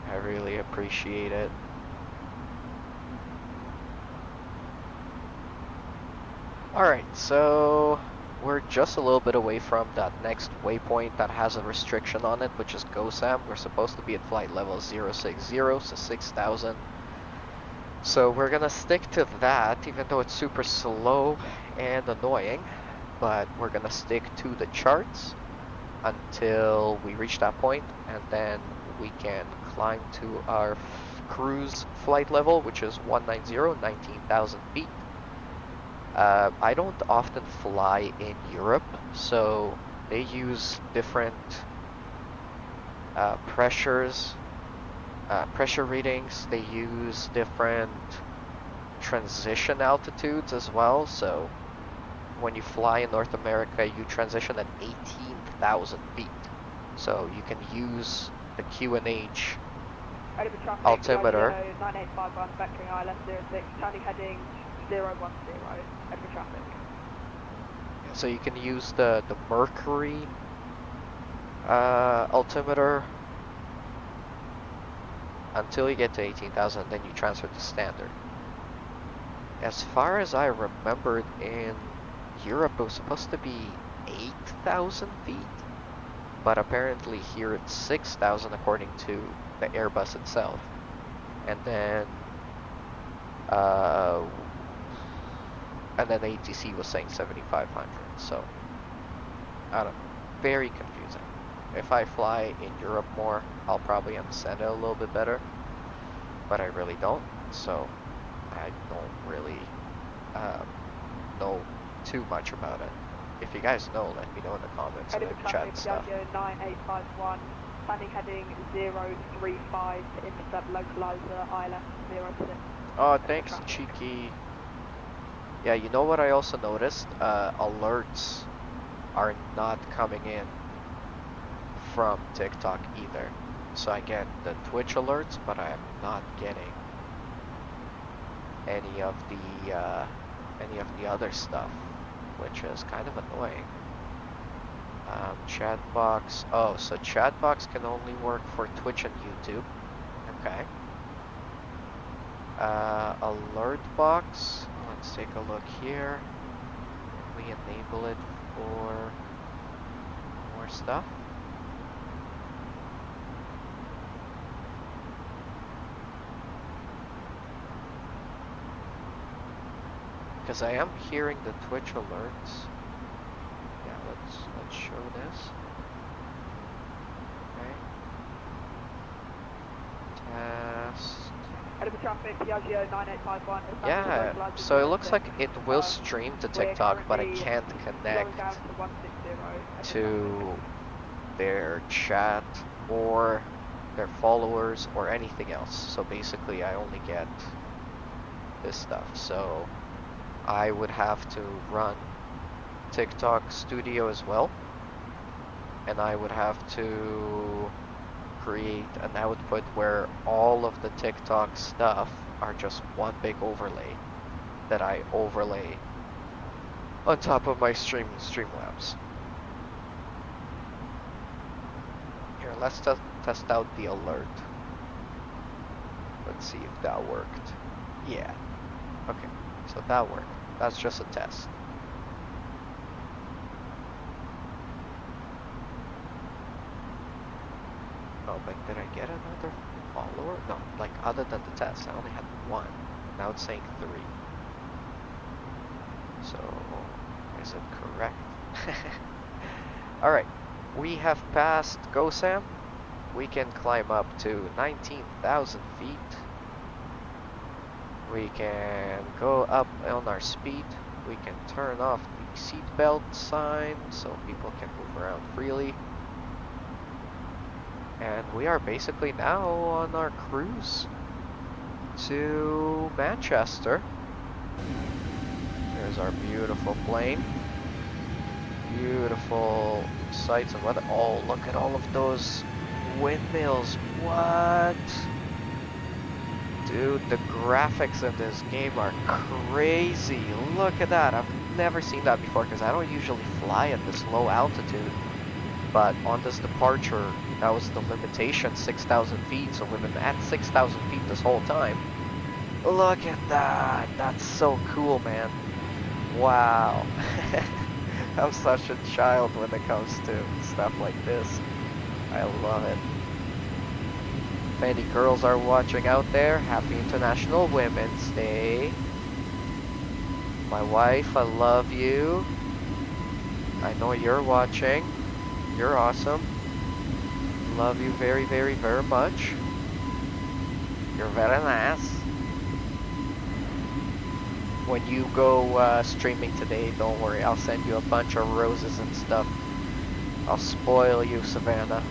S1: I really appreciate it. Alright, so we're just a little bit away from that next waypoint that has a restriction on it, which is GOSAM. We're supposed to be at flight level 060, so 6,000. So we're gonna stick to that, even though it's super slow and annoying. But we're gonna stick to the charts until we reach that point, and then we can climb to our cruise flight level, which is 190, 19,000 feet. I don't often fly in Europe, so they use different pressure readings. They use different transition altitudes as well. So when you fly in North America, you transition at 18,000 feet. So you can use the QNH altimeter.
S10: 9851 vectoring ILS 06, turning heading 010, Edgeford traffic.
S1: So you can use the Mercury altimeter until you get to 18,000, then you transfer to standard. As far as I remembered, in Europe it was supposed to be 8,000 feet, but apparently here it's 6,000 according to the Airbus itself. And then ATC was saying 7,500, so I don't know, very confusing. If I fly in Europe more, I'll probably understand it a little bit better, but I really don't, so I don't really know too much about it. If you guys know, let me know in the comments and in the chat and stuff.
S10: 9851, planning heading 035 to intercept localizer ILS 06.
S1: Oh, thanks, Cheeky. Yeah, you know what I also noticed? Alerts are not coming in from TikTok either. So I get the Twitch alerts, but I am not getting any of the other stuff, which is kind of annoying. Chat box. Oh, so chat box can only work for Twitch and YouTube. Okay. Alert box. Let's take a look here. We enable it for more stuff. Because I am hearing the Twitch alerts. Yeah, let's show this. Okay. Test.
S10: Traffic, Piaggio 9851.
S1: Yeah, so it looks like it will stream to TikTok, but I can't connect to their chat or their followers or anything else. So basically I only get this stuff. So I would have to run TikTok Studio as well, and I would have to create an output where all of the TikTok stuff are just one big overlay that I overlay on top of my Streamlabs. Here, let's test out the alert. Let's see if that worked. Yeah. Okay, so that worked. That's just a test. Oh, but did I get another follower? No, like other than the test, I only had one. Now it's saying 3. So, is it correct? Alright, we have passed GoSam. We can climb up to 19,000 feet. We can go up on our speed. We can turn off the seatbelt sign so people can move around freely. And we are basically now on our cruise to Manchester. There's our beautiful plane. Beautiful sights and weather. Oh, look at all of those windmills. What? Dude, the graphics in this game are crazy. Look at that. I've never seen that before because I don't usually fly at this low altitude. But on this departure, that was the limitation, 6,000 feet. So we've been at 6,000 feet this whole time. Look at that. That's so cool, man. Wow. I'm such a child when it comes to stuff like this. I love it. If any girls are watching out there, happy International Women's Day. My wife, I love you. I know you're watching. You're awesome. Love you very, very, very much. You're very nice. When you go streaming today, don't worry, I'll send you a bunch of roses and stuff. I'll spoil you, Savannah.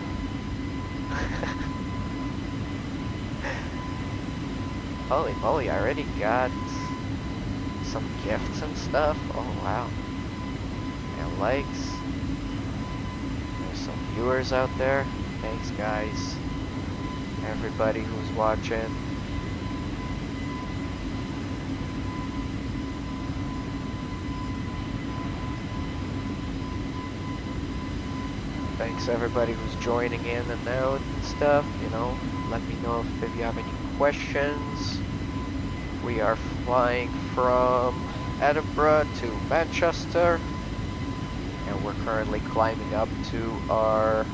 S1: Holy moly, I already got some gifts and stuff. Oh wow. And likes. There's some viewers out there. Thanks guys. Everybody who's watching. Thanks everybody who's joining in and out and stuff, you know. Let me know if you have any questions. We are flying from Edinburgh to Manchester, and we're currently climbing up to our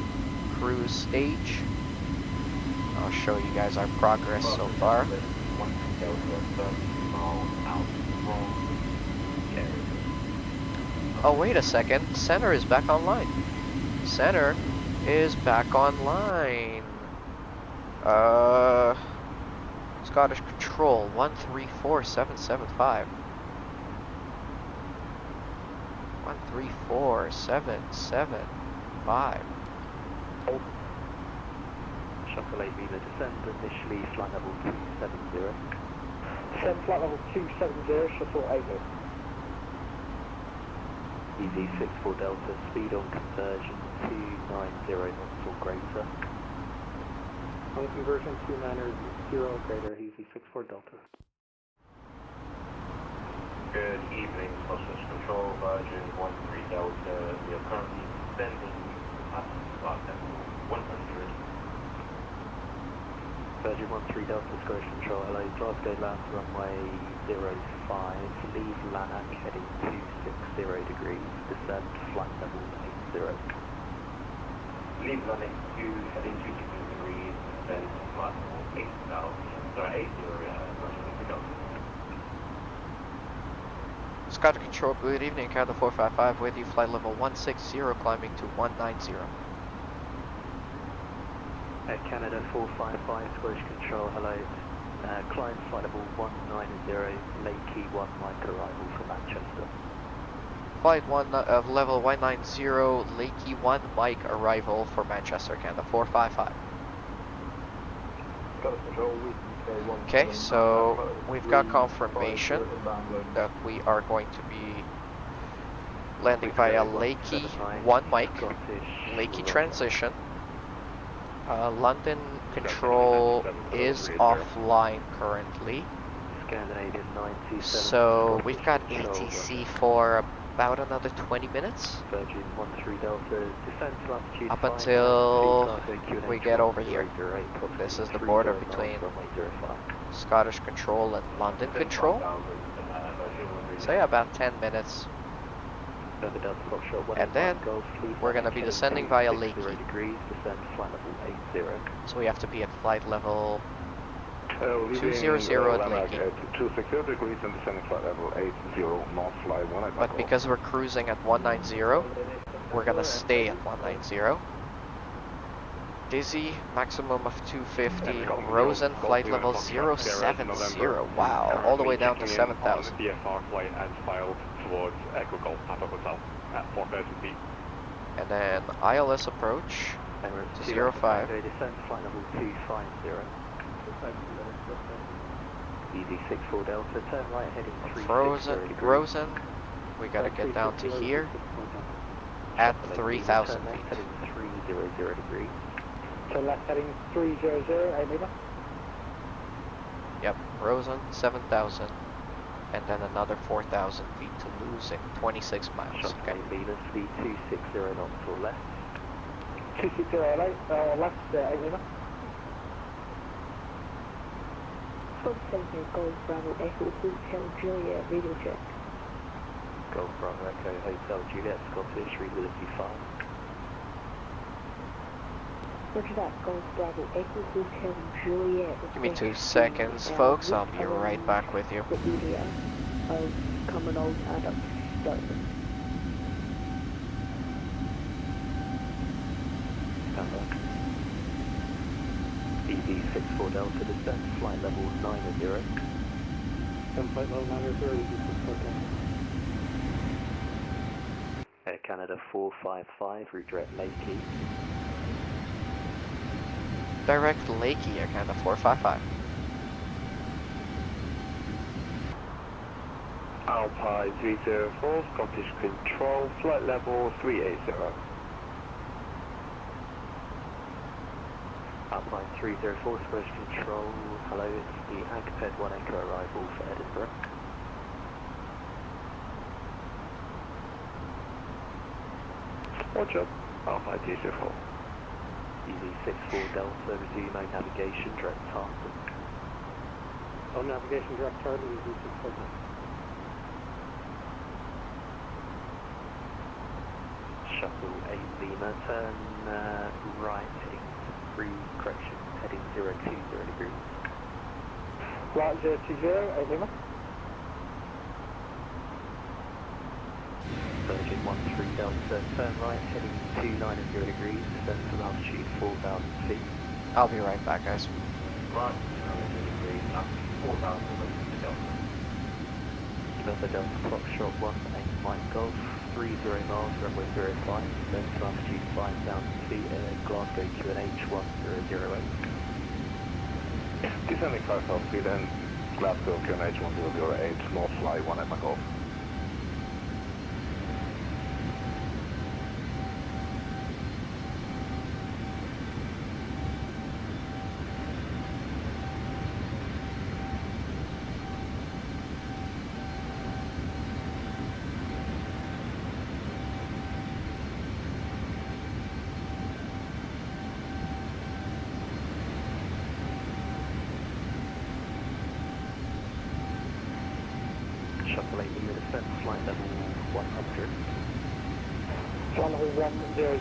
S1: cruise stage. I'll show you guys our progress so far. Oh, wait a second. Center is back online. Center is back online. Scottish Control 134775. 134775.
S2: Shuttle 8 Vila, descend initially flight level 270.
S8: Descend flight level 270, shuttle 8
S2: Easy 64 Delta, speed on conversion 290 knots or greater.
S8: On conversion 290 or greater, easy 64 Delta.
S4: Good evening, Msfs Control, Virgin 13 Delta. We are currently descending at flight level 100.
S2: Virgin 13 Delta, Scottish Control, hello, Glasgow land runway 05, leave LANAC heading 260 degrees, descend flight level 80.
S4: Leave running 2 heading 260 degrees, descend flight level 80,000. Sorry, 80,
S1: Scottish Control, good evening, Canada 455 with you, flight level 160, climbing to 190.
S2: Canada 455, Scottish Control, hello. Climb flight level 190, late key 1 Mike arrival for Manchester.
S1: flight one of level 190, Lakey 1 Mike arrival for Manchester, Canada 455.
S2: Scottish Control,
S1: Okay, so we've got confirmation that we are going to be landing via Lakey 1 Mike, Lakey transition. London control is offline currently.
S2: Scandinavian 927.
S1: So we've got ATC for about another 20 minutes.
S2: Virgin 13 Delta, descend to altitude
S1: Up until we get over here. This is the border between Scottish control and London control. So yeah, about 10 minutes. And then we're going to be descending via Lakey. So we have to be at flight level 200 at Lakey.
S4: 260 degrees and descending flight level 80, north fly 1.
S1: But because we're cruising at 190, we're going to stay at 190. Dizzy, maximum of 250. Rosen, flight level 070. Wow, all the way down to 7,000.
S4: BFR flight and filed towards Echo Golf Papa Hotel at 4,000 feet.
S1: And then ILS approach to 05.
S2: Descend flight level 250. EZ64 Delta, turn right heading 360
S1: Rosen, we gotta get down to here at 3,000 feet.
S2: Heading 300 degrees.
S6: Turn left heading 300, Lima.
S1: Yep, Rosen, 7,000. And then another 4,000 feet to losing 26 miles. Okay.
S2: Lima, speed 260 knots or less.
S6: 260 left, Lima.
S11: Golf Bravo Echo Hotel Juliet radio check.
S2: Golf Bravo Echo Hotel Juliet Scottish Reality 5.
S11: Roger that, Golf Bravo Echo Hotel Juliet.
S1: Give me 2 seconds, folks. I'll be right back with you.
S11: The area of coming out and up start.
S2: Stand by. EZ64 Delta, descent flight level 90.
S6: Flight level 90, EZ64 Delta.
S2: Air Canada 455, route direct Lakey.
S1: Direct Lakey, Air Canada 455.
S4: Alpine 304, Scottish Control, flight level 380.
S2: Alpine 304, Scottish Control, hello, it's the Egph 1 Echo arrival for Edinburgh.
S4: Roger, Alpine 304.
S2: EZ64 Delta, resume on navigation, direct target.
S6: On navigation, direct target, EZ64 Delta.
S2: Shuttle 8 Lima, turn right, correction, heading 020 degrees.
S6: Right 020, Lima.
S2: Virgin 13 Delta, turn right, heading 290 degrees, descend from altitude 4,000 feet.
S1: I'll be right back, guys.
S4: Right, 290 degrees, up 4,000 feet to Delta.
S2: Delta Delta, Foxtrot 1, 8 Mike Golf, 30 miles, runway 05, descend to altitude 5,000 feet, Glasgow QNH 1008.
S4: Descending 5,000 feet and Glasgow QNH 1008, north fly 1 at my Golf.
S2: Shuttle 8 Lima, descent flight level 100.
S6: Flight level 100,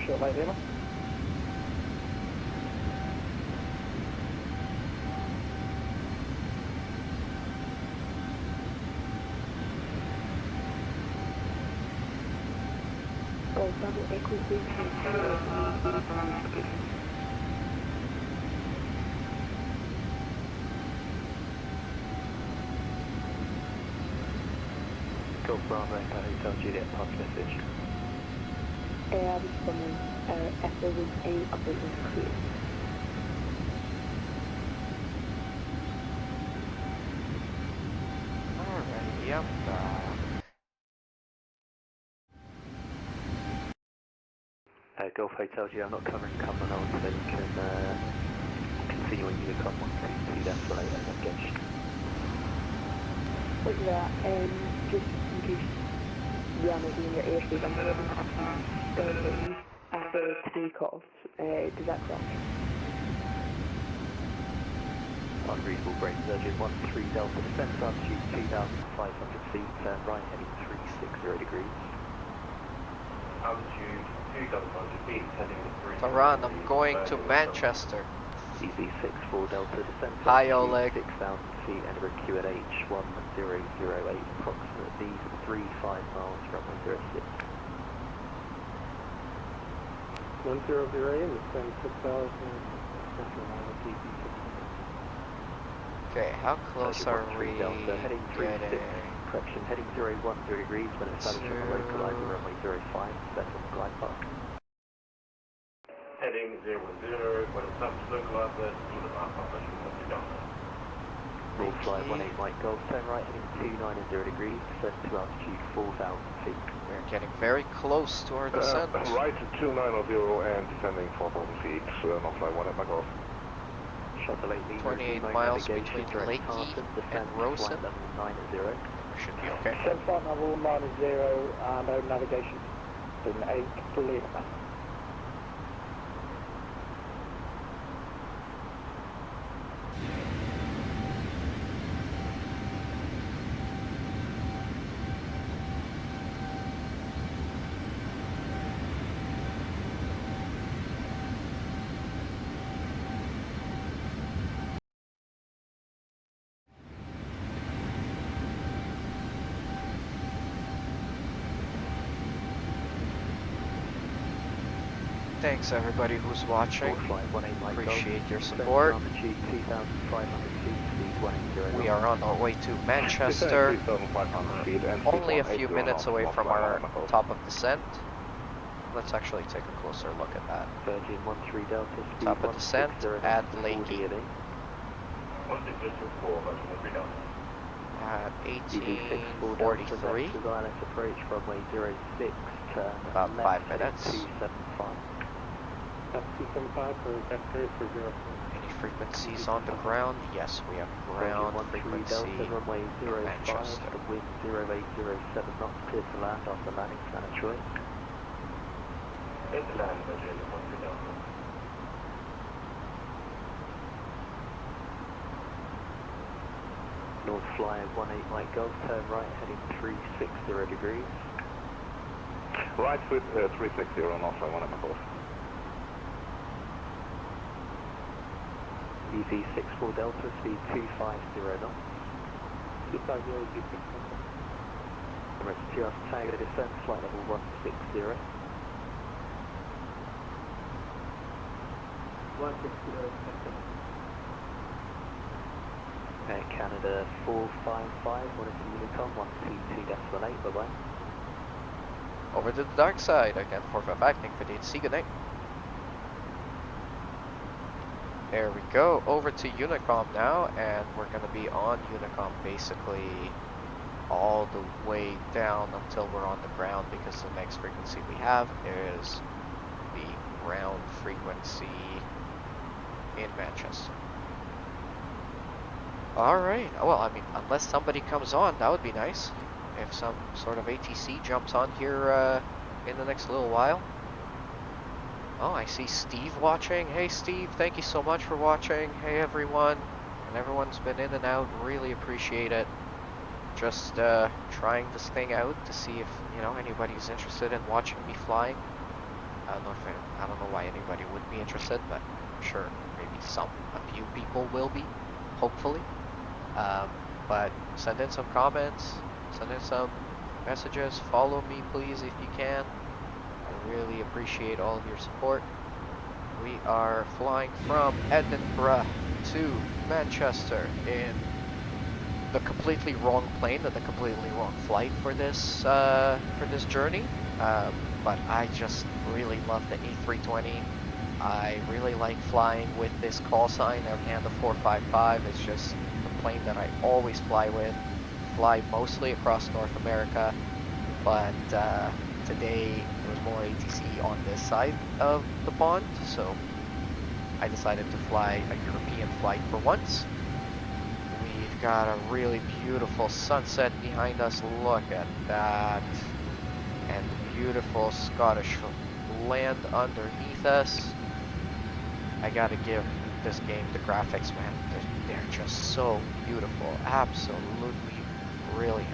S6: short light Lima.
S11: Golf Bravo Echo Hotel Juliet.
S2: Golf Bravo, Echo Hotel Juliet, pass message.
S11: Air responding, Echo with any update is clear.
S1: Alright, yep.
S2: Golf Hotel Juliet, I'm not covering Cumberland Old, so you can continue on Unicom 122, that's what I engaged.
S11: Look at that, just in case you are making your airspace, I'm more than happy to start after takeoff. Does that clock?
S2: Unreasonable break, Virgin 13 Delta, descent altitude 2,500 feet, turn right heading 360 degrees.
S4: Altitude 2,500 feet, heading 360
S1: Taran, I'm going to Manchester.
S2: EV64 Delta, descent
S1: Hi,
S2: altitude
S1: Oleg.
S2: 6,000 feet, and a QNH 1008, approximately 35 miles from 06.
S6: 1008 and descend 6,000.
S1: Okay, how close are we
S2: Delta, heading 36,
S1: getting?
S2: correction, heading 010 degrees, when establishing a localizer runway 05, set on the glide path.
S4: Heading 010, when established localizer, Unimark operation 50 Delta.
S2: Roll fly 18 Mike Golf, turn right heading 290 degrees, descent to altitude 4,000 feet.
S1: We're getting very close to our descent.
S12: Right 290 and descending 4,000 feet, not fly 1 at my golf.
S2: Shuttle 8
S1: 28 miles between Lakey and Rosen.
S2: Level 90.
S1: We should be okay.
S6: Descent flight level 90, no navigation. Been 8 clear.
S1: Thanks everybody who's watching.
S2: Flight 18 Mike
S1: Appreciate
S2: Golf,
S1: your
S2: descent
S1: support.
S2: altitude 2,500 feet, speed 180.
S1: We are on our way to Manchester.
S12: 3,500 feet and
S1: Only a
S12: speed
S1: few
S12: 180
S1: minutes away
S12: knots,
S1: from
S12: not fly
S1: our
S12: 1 at my golf.
S1: top of descent. Let's actually take a closer look at that.
S2: Virgin 13 Delta, speed
S1: Top of descent at Lakey
S4: 1664, Virgin 13 Delta.
S1: at
S2: EV64 Delta,
S1: 1843.
S2: next design approach runway 06, turn
S1: About
S2: left
S1: 5 minutes.
S2: 275.
S6: That's 275 for F3 for 0.
S1: Any frequencies on the ground? Yes, we have ground frequency
S2: Delta, runway
S1: in
S2: 05,
S1: Manchester.
S2: the wind 0807 knots, clear to land after landing San Troy.
S4: Clear to land, Virgin 13 Delta.
S2: North Flyer 18 Mike Golf, turn right heading 360 degrees.
S12: Right with 360, not fly 1 at my golf.
S2: EV64 Delta, speed 250 knots.
S6: 250 G6.
S2: Emirates 2 Alpha Tango descent, flight level 160.
S6: 160.
S2: Air Canada 455, Wellington Unicom 122.8, bye bye.
S1: Over to the dark side again, 455, thank you for the DHC, good night. There we go, over to Unicom now, and we're going to be on Unicom basically all the way down until we're on the ground, because the next frequency we have is the ground frequency in Manchester. Alright, well, I mean, unless somebody comes on, that would be nice. If some sort of ATC jumps on here in the next little while. Oh, I see Steve watching. Hey Steve, thank you so much for watching. Hey everyone. And everyone's been in and out, really appreciate it. Just trying this thing out to see if, you know, anybody's interested in watching me flying. I don't know why anybody would be interested, but I'm sure maybe a few people will be, hopefully. But send in some comments, send in some messages, follow me please if you can. I really appreciate all of your support. We are flying from Edinburgh to Manchester in the completely wrong plane and the completely wrong flight for this journey. But I just really love the A320. I really like flying with this call sign and the 455. It's just the plane that I always fly with. Fly mostly across North America, but today there was more ATC on this side of the pond, so I decided to fly a European flight for once. We've got a really beautiful sunset behind us. Look at that. And beautiful Scottish land underneath us. I gotta give this game the graphics, man. They're just so beautiful. Absolutely brilliant.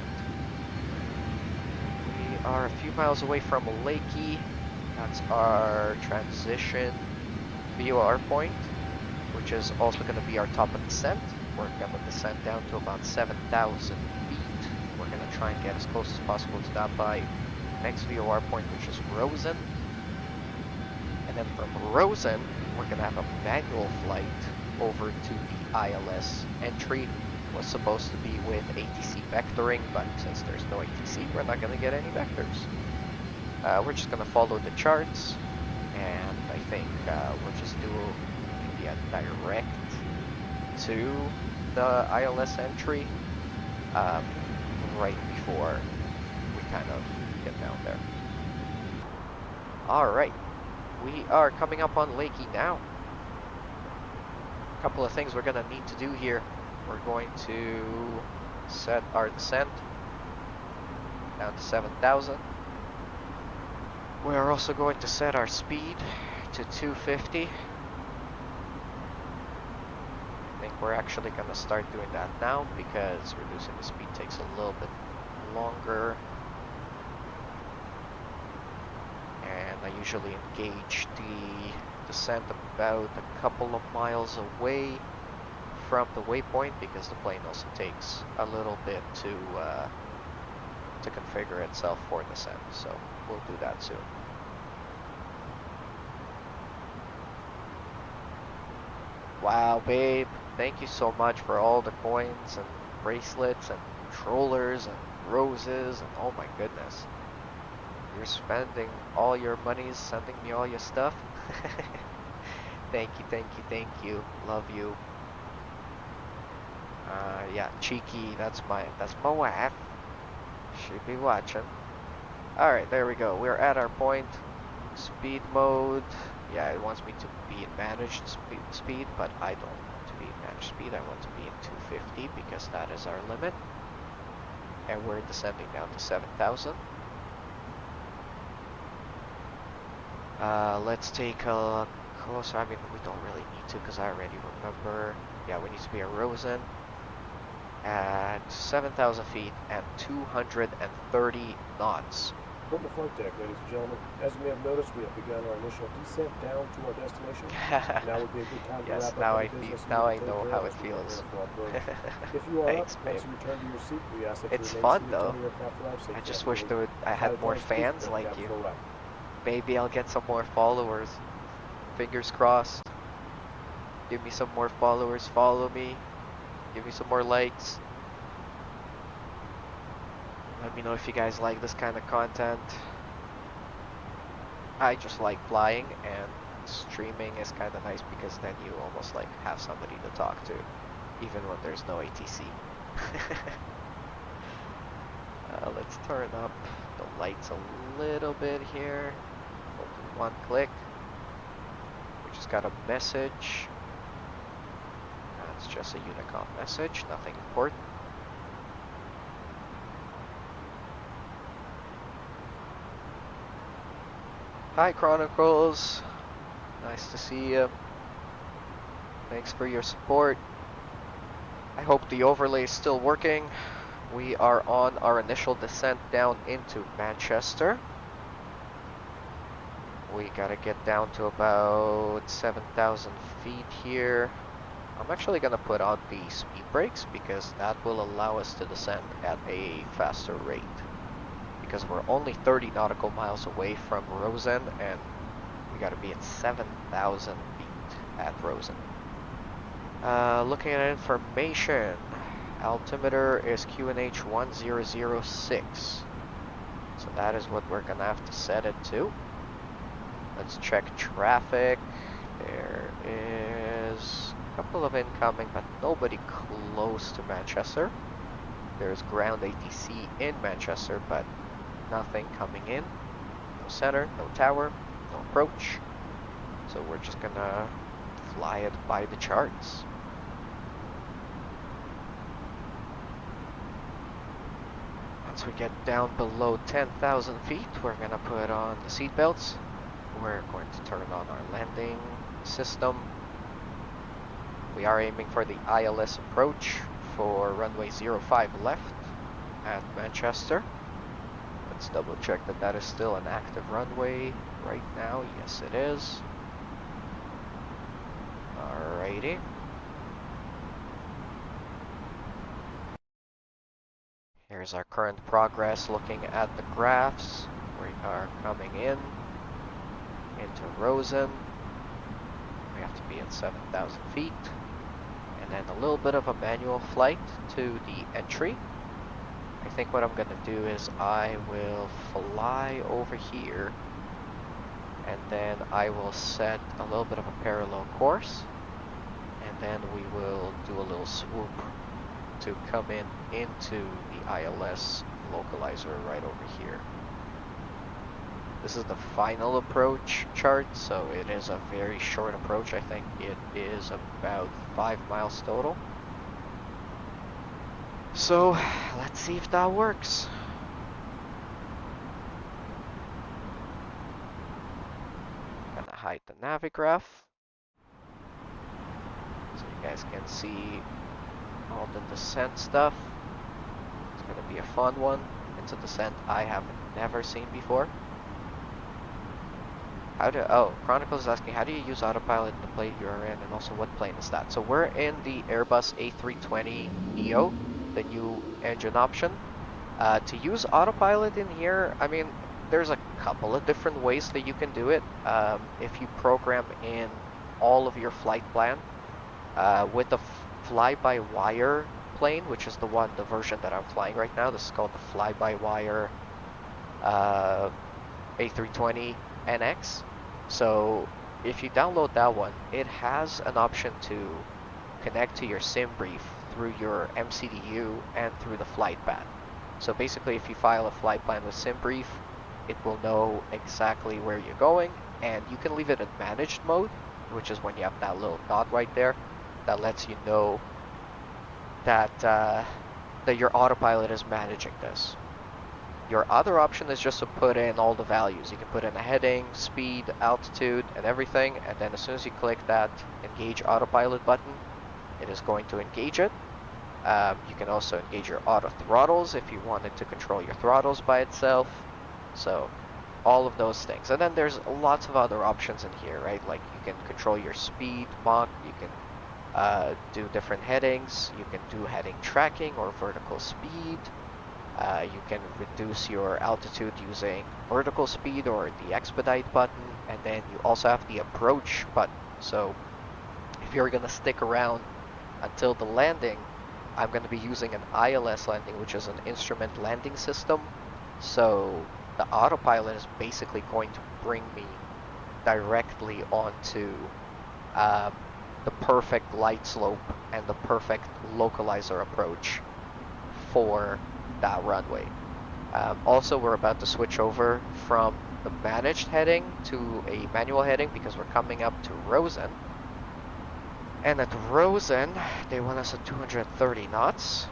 S1: We are a few miles away from Lakey. That's our transition VOR point, which is also going to be our top of descent. We're going to descend down to about 7,000 feet. We're going to try and get as close as possible to that by next VOR point, which is Rosen. And then from Rosen, we're going to have a manual flight over to the ILS entry. Was supposed to be with ATC vectoring, but since there's no ATC, we're not going to get any vectors. We're just going to follow the charts, and I think we'll just do maybe a direct to the ILS entry right before we kind of get down there. Alright, we are coming up on Lakey now. A couple of things we're going to need to do here. We're going to set our descent down to 7,000. We're also going to set our speed to 250. I think we're actually going to start doing that now because reducing the speed takes a little bit longer. And I usually engage the descent about a couple of miles away from the waypoint because the plane also takes a little bit to configure itself for descent, so we'll do that soon. Wow, babe, thank you so much for all the coins and bracelets and controllers and roses and oh my goodness. You're spending all your monies sending me all your stuff. Thank you, thank you, thank you. Love you. Yeah, Cheeky, that's my wife. She'd be watching. Alright, there we go. We're at our point. Speed mode. Yeah, it wants me to be in managed speed, but I don't want to be in managed speed. I want to be in 250 because that is our limit. And we're descending down to 7,000. Let's take a closer. I mean, we don't really need to because I already remember. Yeah, we need to be at Rosen at 7,000 feet and 230 knots.
S8: From the flight deck, ladies and gentlemen, as you may have noticed, we have begun our initial descent down to our destination. Now would be a good time to
S1: yes,
S8: wrap
S1: now
S8: up
S1: I
S8: business.
S1: now I know how it feels.
S8: If you are
S1: Thanks,
S8: up,
S1: babe.
S8: once you return to your seat, we ask that
S1: It's
S8: you
S1: fun
S8: remain
S1: though.
S8: seated until the aircraft arrives safely.
S1: I just wish I had more fans like you. Maybe I'll get some more followers. Fingers crossed. Give me some more followers. Follow me. Give me some more likes. Let me know if you guys like this kind of content. I just like flying, and streaming is kind of nice because then you almost like have somebody to talk to, even when there's no ATC. Let's turn up the lights a little bit here. Open one click. We just got a message. That's just a Unicom message, nothing important. Hi Chronicles, nice to see you. Thanks for your support. I hope the overlay is still working. We are on our initial descent down into Manchester. We gotta get down to about 7,000 feet here. I'm actually gonna put on the speed brakes because that will allow us to descend at a faster rate. Because we're only 30 nautical miles away from Rosen, and we gotta be at 7,000 feet at Rosen. Looking at information, altimeter is QNH 1006. So that is what we're gonna have to set it to. Let's check traffic. There is a couple of incoming, but nobody close to Manchester. There's ground ATC in Manchester, but nothing coming in. No center, no tower, no approach. So we're just gonna fly it by the charts. Once we get down below 10,000 feet, we're gonna put on the seat belts. We're going to turn on our landing system. We are aiming for the ILS approach for runway 05 left at Manchester. Let's double check that that is still an active runway right now. Yes, it is. Alrighty. Here's our current progress looking at the graphs. We are coming into Rosen. We have to be at 7,000 feet. And then a little bit of a manual flight to the entry. I think what I'm gonna do is I will fly over here and then I will set a little bit of a parallel course and then we will do a little swoop to come into the ILS localizer right over here. This is the final approach chart, so it is a very short approach. I think it is about 5 miles total. So let's see if that works. Gonna hide the navigraph so you guys can see all the descent stuff. It's gonna be a fun one. It's a descent I have never seen before. Chronicles is asking, how do you use autopilot in the plane you're in, and also what plane is that? So we're in the Airbus A320neo, the new engine option. To use autopilot in here, I mean, there's a couple of different ways that you can do it. If you program in all of your flight plan with the fly-by-wire plane, which is the version that I'm flying right now. This is called the fly-by-wire A320NX. So if you download that one, it has an option to connect to your sim brief through your MCDU and through the flight path. So basically, if you file a flight plan with sim brief, it will know exactly where you're going, and you can leave it in managed mode, which is when you have that little dot right there that lets you know that that your autopilot is managing this. Your other option is just to put in all the values. You can put in a heading, speed, altitude, and everything, and then as soon as you click that engage autopilot button, it is going to engage it. You can also engage your auto throttles if you wanted to control your throttles by itself. So all of those things. And then there's lots of other options in here, right? Like you can control your speed, Mach, you can do different headings, you can do heading tracking or vertical speed. You can reduce your altitude using vertical speed or the expedite button, and then you also have the approach button. So if you're gonna stick around until the landing, I'm gonna be using an ILS landing, which is an instrument landing system. So the autopilot is basically going to bring me directly onto the perfect light slope and the perfect localizer approach for that runway. Also, we're about to switch over from the managed heading to a manual heading because we're coming up to Rosen. And at Rosen, they want us at 230 knots.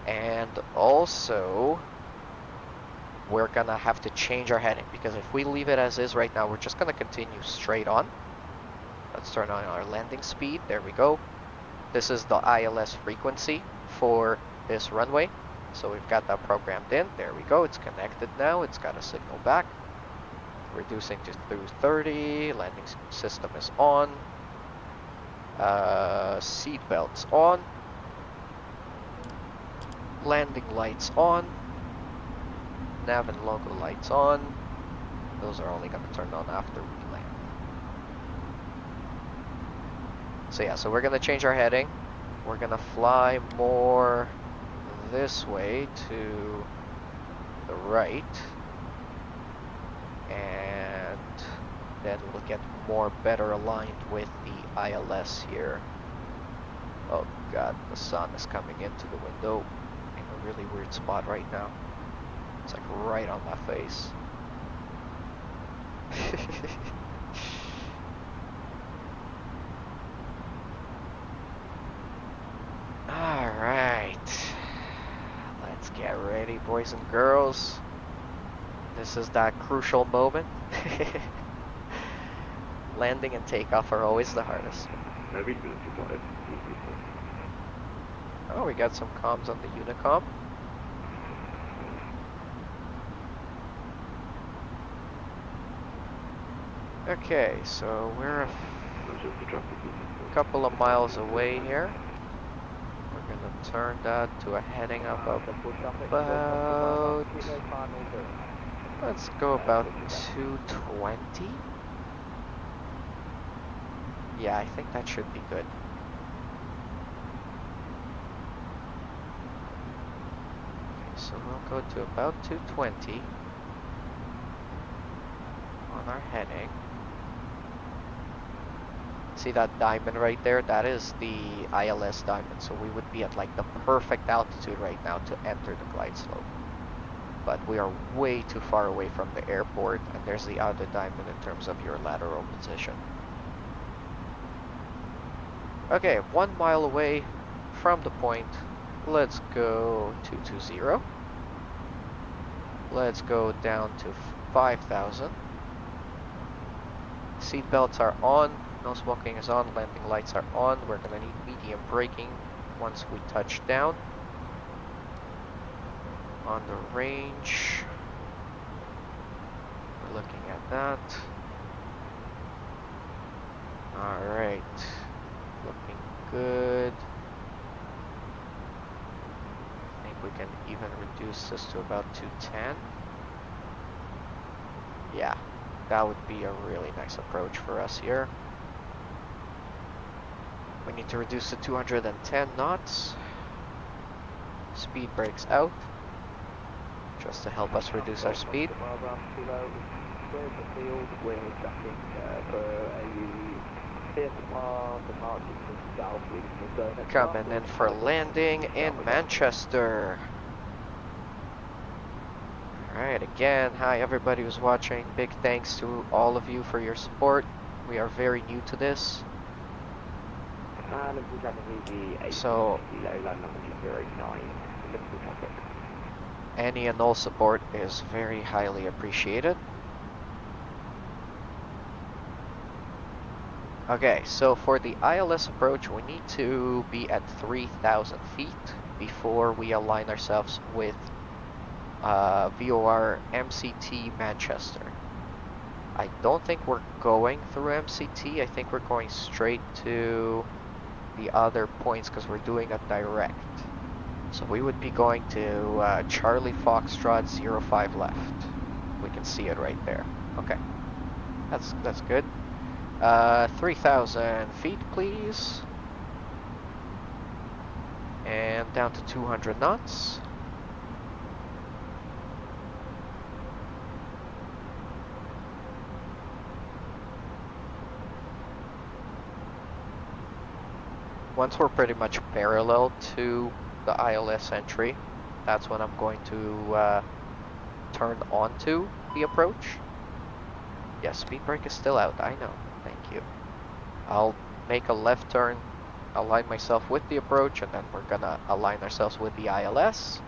S1: And also, we're gonna have to change our heading because if we leave it as is right now, we're just gonna continue straight on. Let's turn on our landing speed. There we go. This is the ILS frequency for this runway. So we've got that programmed in. There we go. It's connected now. It's got a signal back. Reducing to 230. Landing system is on. Seat belts on. Landing lights on. Nav and logo lights on. Those are only going to turn on after we land. So yeah, so we're going to change our heading. we're gonna fly more this way to the right, and then we'll get more better aligned with the ILS here. Oh god, the sun is coming into the window in a really weird spot right now. It's like right on my face. Alright, let's get ready, boys and girls. This is that crucial moment. Landing and takeoff are always the hardest. Oh, we got some comms on the Unicom. Okay, so we're a couple of miles away here. We're gonna turn that to a heading up of about, let's go about 220. Yeah, I think that should be good. Okay, so we'll go to about 220 on our heading. See that diamond right there? That is the ILS diamond, so we would be at like the perfect altitude right now to enter the glide slope. But we are way too far away from the airport, and there's the other diamond in terms of your lateral position. Okay, 1 mile away from the point. Let's go 220. Let's go down to 5,000. Seat belts are on. No smoking is on. Landing lights are on. We're gonna need medium braking once we touch down. On the range, we're looking at that. Alright. Looking good. I think we can even reduce this to about 210. Yeah, that would be a really nice approach for us here. We need to reduce to 210 knots. Speed brakes out, just to help us reduce our speed. Coming in for landing in Manchester. Alright, again, hi everybody who's watching. Big thanks to all of you for your support. We are very new to this. So, any and all support is very highly appreciated. Okay, so for the ILS approach, we need to be at 3,000 feet before we align ourselves with VOR MCT Manchester. I don't think we're going through MCT. I think we're going straight to the other points because we're doing a direct. So we would be going to Charlie Foxtrot 05 left. We can see it right there. Okay, that's good. 3,000 feet, please. And down to 200 knots. Once we're pretty much parallel to the ILS entry, that's when I'm going to turn onto the approach. Yes, speed brake is still out, I know. Thank you. I'll make a left turn, align myself with the approach, and then we're gonna align ourselves with the ILS.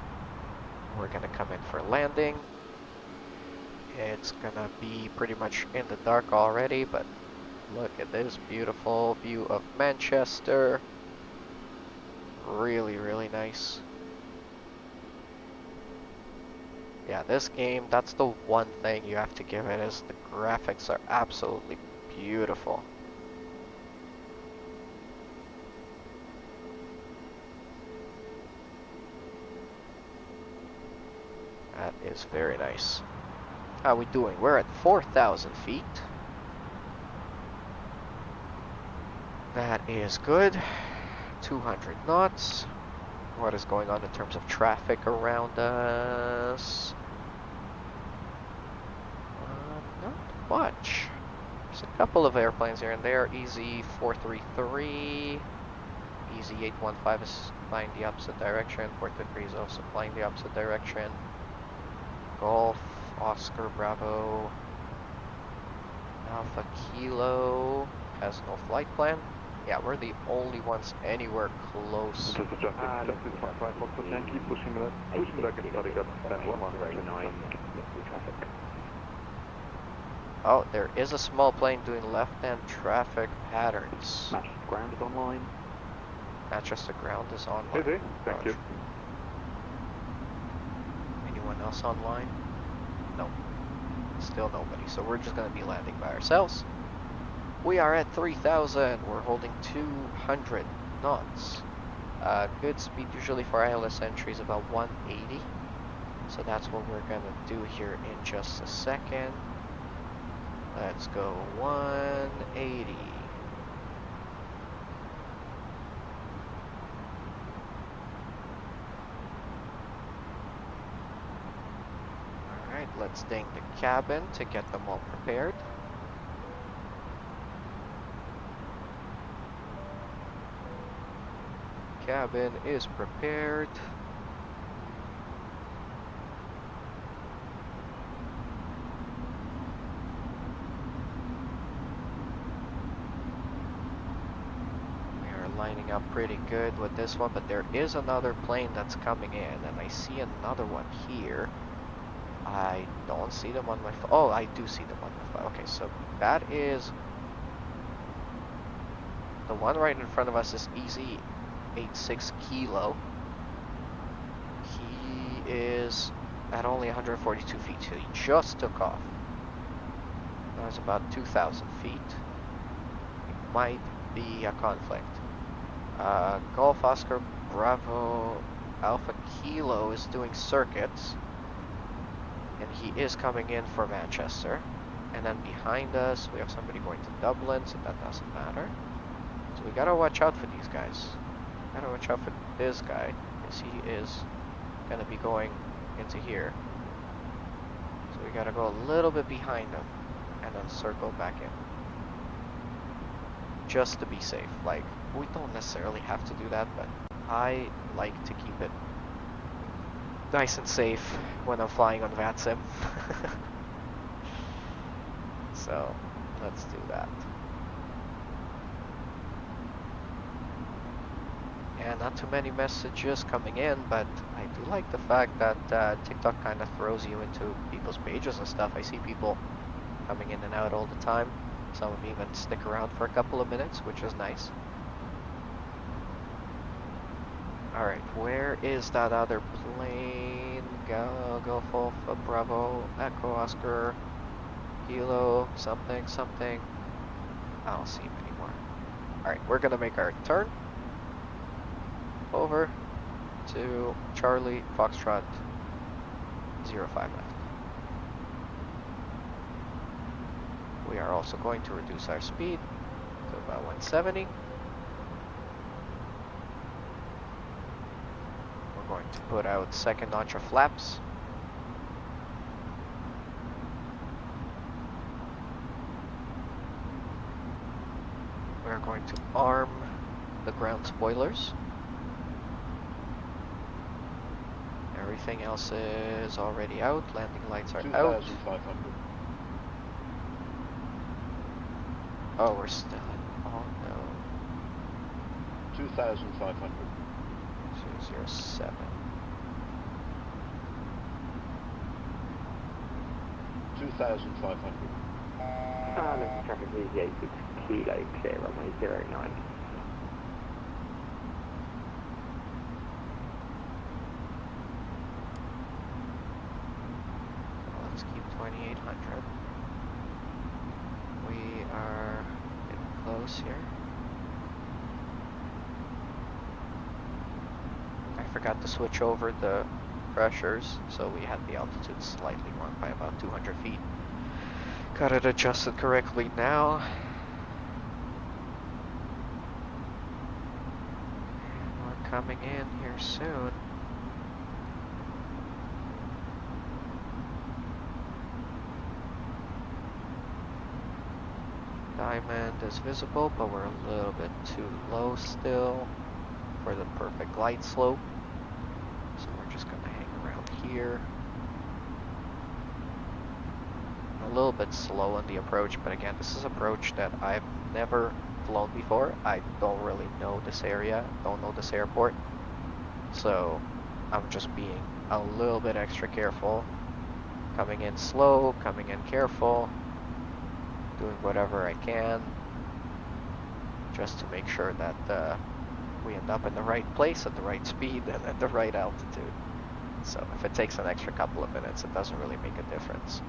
S1: We're gonna come in for landing. It's gonna be pretty much in the dark already, but look at this beautiful view of Manchester. Really, really nice. Yeah, this game, that's the one thing you have to give it, is the graphics are absolutely beautiful. That is very nice. How are we doing? We're at 4,000 feet. That is good. 200 knots. What is going on in terms of traffic around us? Not much. There's a couple of airplanes here and there. EZ433. EZ815 is flying the opposite direction. Puerto is also flying the opposite direction. Golf, Oscar, Bravo, Alpha Kilo has no flight plan. Yeah, we're the only ones anywhere close. Oh, there is a small plane doing left-hand traffic patterns.
S2: Manchester ground is online.
S1: Manchester ground is online.
S12: Thank you.
S1: Anyone else online? No. Still nobody. So we're just going to be landing by ourselves. We are at 3,000. We're holding 200 knots. Good speed usually for ILS entry is about 180. So that's what we're going to do here in just a second. Let's go 180. Alright, let's ding the cabin to get them all prepared. Cabin is prepared. Lining up pretty good with this one, but there is another plane that's coming in, and I see another one here. I don't see them on my phone. Oh, I do see them on my phone. Okay, so that is the one right in front of us is EZ86 Kilo. He is at only 142 feet, so he just took off. That's about 2,000 feet. It might be a conflict. Golf Oscar Bravo Alpha Kilo is doing circuits, and he is coming in for Manchester. And then behind us we have somebody going to Dublin, so that doesn't matter. So we gotta watch out for these guys. Gotta watch out for this guy, because he is gonna be going into here. So we gotta go a little bit behind him and then circle back in, just to be safe. Like, we don't necessarily have to do that, but I like to keep it nice and safe when I'm flying on Vatsim. So let's do that. Yeah, not too many messages coming in, but I do like the fact that TikTok kind of throws you into people's pages and stuff. I see people coming in and out all the time. Some of them even stick around for a couple of minutes, which is nice. Alright, where is that other plane? Golf Alpha Bravo Echo Oscar Kilo something something. I don't see him anymore. Alright, we're gonna make our turn over to Charlie Foxtrot 05 left. We are also going to reduce our speed to about 170. We're going to put out second notch of flaps. We're going to arm the ground spoilers. Everything else is already out. Landing lights are out.
S12: 2,500.
S1: Oh, we're still in. Oh no.
S12: 2,500.
S1: 207.
S12: 2,500.
S2: Let's traffic EZ86 Kilo, clear runway 09.
S1: Let's keep 2,800. We are getting close here. I forgot to switch over the pressures, so we had the altitude slightly wrong by about 200 feet. Got it adjusted correctly now. coming in here soon. Diamond is visible, but we're a little bit too low still for the perfect glide slope. So we're just gonna hang around here. A little bit slow on the approach, but again, this is approach that I've never flown before. I don't really know this area, don't know this airport. So I'm just being a little bit extra careful. Coming in slow, coming in careful. Doing whatever I can just to make sure that we end up in the right place at the right speed and at the right altitude. So if it takes an extra couple of minutes, it doesn't really make a difference.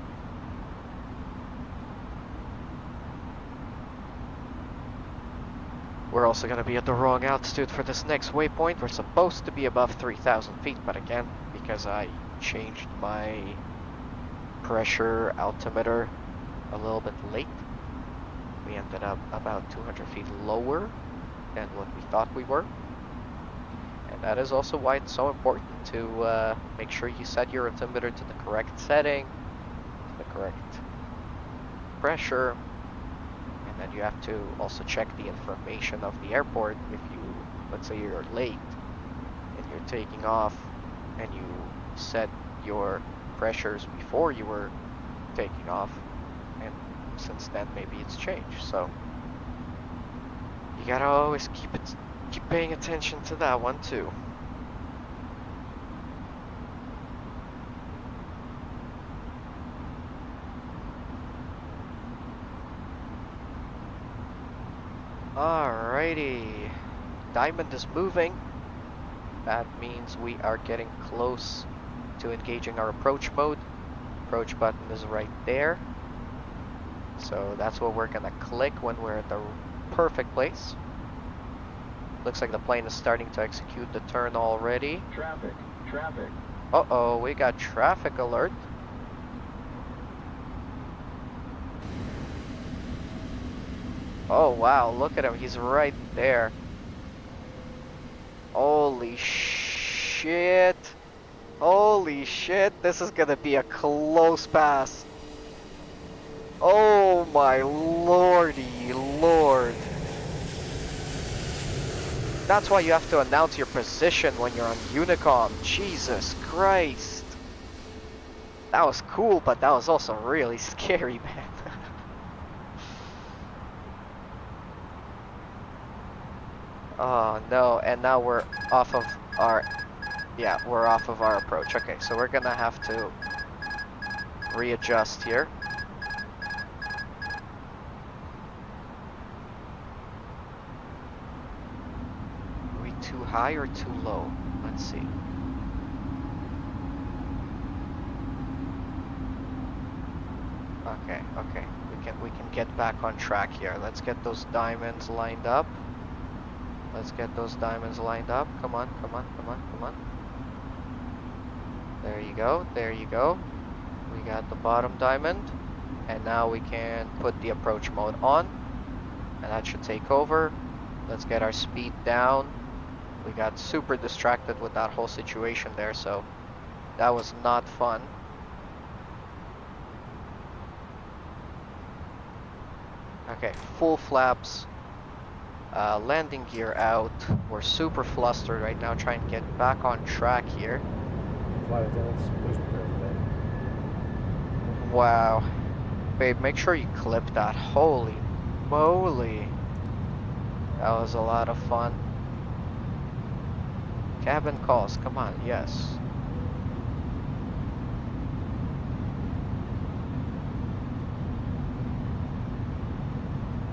S1: We're also going to be at the wrong altitude for this next waypoint. We're supposed to be above 3,000 feet, but again, because I changed my pressure altimeter a little bit late, we ended up about 200 feet lower than what we thought we were. And that is also why it's so important to make sure you set your altimeter to the correct setting, to the correct pressure, and then you have to also check the information of the airport. If you, let's say you're late and you're taking off and you set your pressures before you were taking off, and since then maybe it's changed, so you gotta always keep paying attention to that one too. Alrighty, Diamond is moving. That means we are getting close to engaging our approach mode. Approach button is right there. So that's what we're gonna click when we're at the perfect place. Looks like the plane is starting to execute the turn already.
S13: Traffic.
S1: Uh-oh, we got traffic alert. Oh wow, look at him, he's right there. Holy shit. Holy shit, this is gonna be a close pass. Oh my lordy lord. That's why you have to announce your position when you're on Unicom. Jesus Christ. That was cool, but that was also really scary, man. Oh no, and now we're off of our, we're off of our approach. Okay, so we're gonna have to readjust here. Are we too high or too low? Let's see. Okay, we can get back on track here. Let's get those diamonds lined up. Let's get those diamonds lined up. Come on. There you go. We got the bottom diamond. And now we can put the approach mode on. And that should take over. Let's get our speed down. We got super distracted with that whole situation there, so that was not fun. Okay, full flaps. Landing gear out. We're super flustered right now, trying to get back on track here.
S8: Flight attendants, please prepare for that.
S1: Wow. Babe, make sure you clip that. Holy moly. That was a lot of fun. Cabin calls, come on, yes.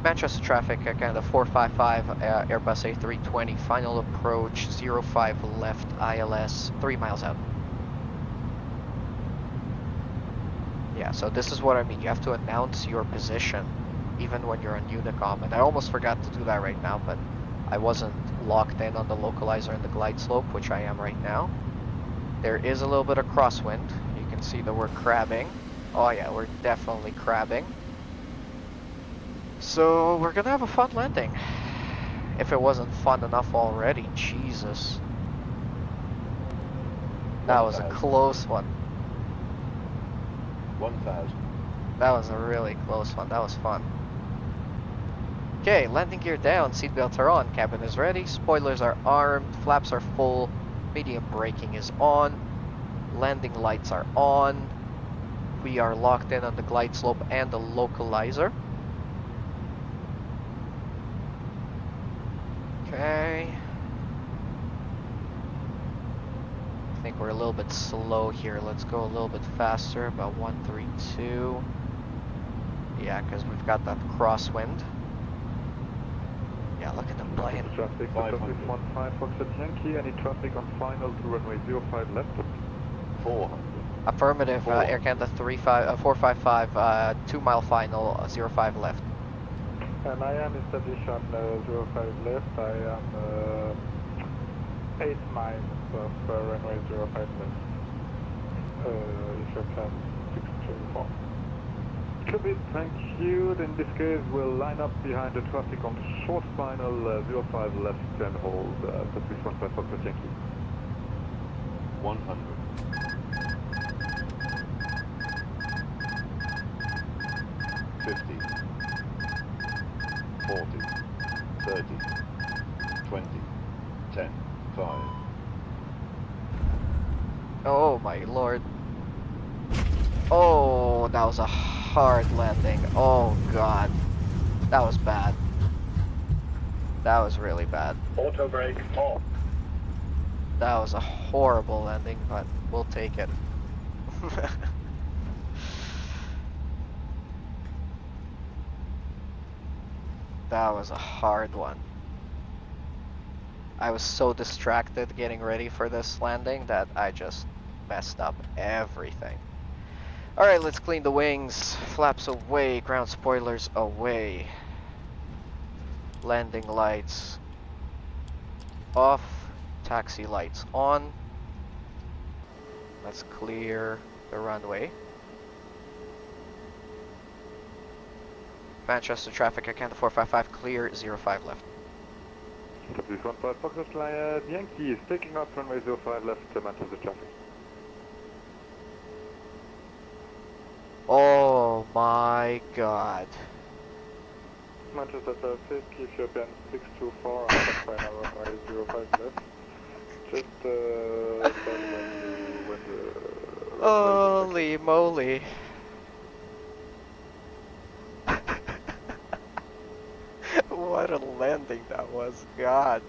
S1: Manchester traffic, again, the 455 Airbus A320, final approach, 05 left, ILS, 3 miles out. Yeah, so this is what I mean, you have to announce your position, even when you're on Unicom, and I almost forgot to do that right now, but I wasn't locked in on the localizer and the glide slope, which I am right now. There is a little bit of crosswind, you can see that we're crabbing. Oh yeah, we're definitely crabbing. So we're gonna have a fun landing. If it wasn't fun enough already, Jesus. That was a
S12: 1,000.
S1: close one.
S12: 1,000.
S1: That was a really close one. That was fun. Okay, landing gear down, seatbelts are on, cabin is ready, spoilers are armed, flaps are full, medium braking is on, landing lights are on, we are locked in on the glide slope and the localizer. Okay. I think we're a little bit slow here. Let's go a little bit faster, about 132. Yeah, because we've got that crosswind. Yeah, look at the plane.
S13: Traffic, 15 Foxtrot Yankee, any traffic on final to runway 05 left?
S12: 400.
S1: Affirmative, Air Canada 455, 2 mile final, 05 left.
S13: And I am established on 05 left, I am 8 miles of runway 05 left. If you can 624. Copy, thank you. In this case, we'll line up behind the traffic on short final 05 left and hold Pacific 15 Foxtrot Yankee.
S12: 100. 50. 40. 30. 20. 10. 5.
S1: Oh my lord. Oh, that was a hard landing. Oh god. That was bad. That was really bad.
S4: Auto brake off.
S1: That was a horrible landing, but we'll take it. That was a hard one. I was so distracted getting ready for this landing that I just messed up everything. Alright, let's clean the wings. Flaps away, ground spoilers away. Landing lights off, taxi lights on. Let's clear the runway. Manchester traffic, I count 455 clear, 05 left.
S13: Pacific 15 Foxtrot Yankee is taking off runway 05 left to Manchester traffic.
S1: Oh my god.
S13: Manchester traffic, Ethiopian 624 on final runway 05 left. Just when the
S1: Holy moly. What a landing that was. God.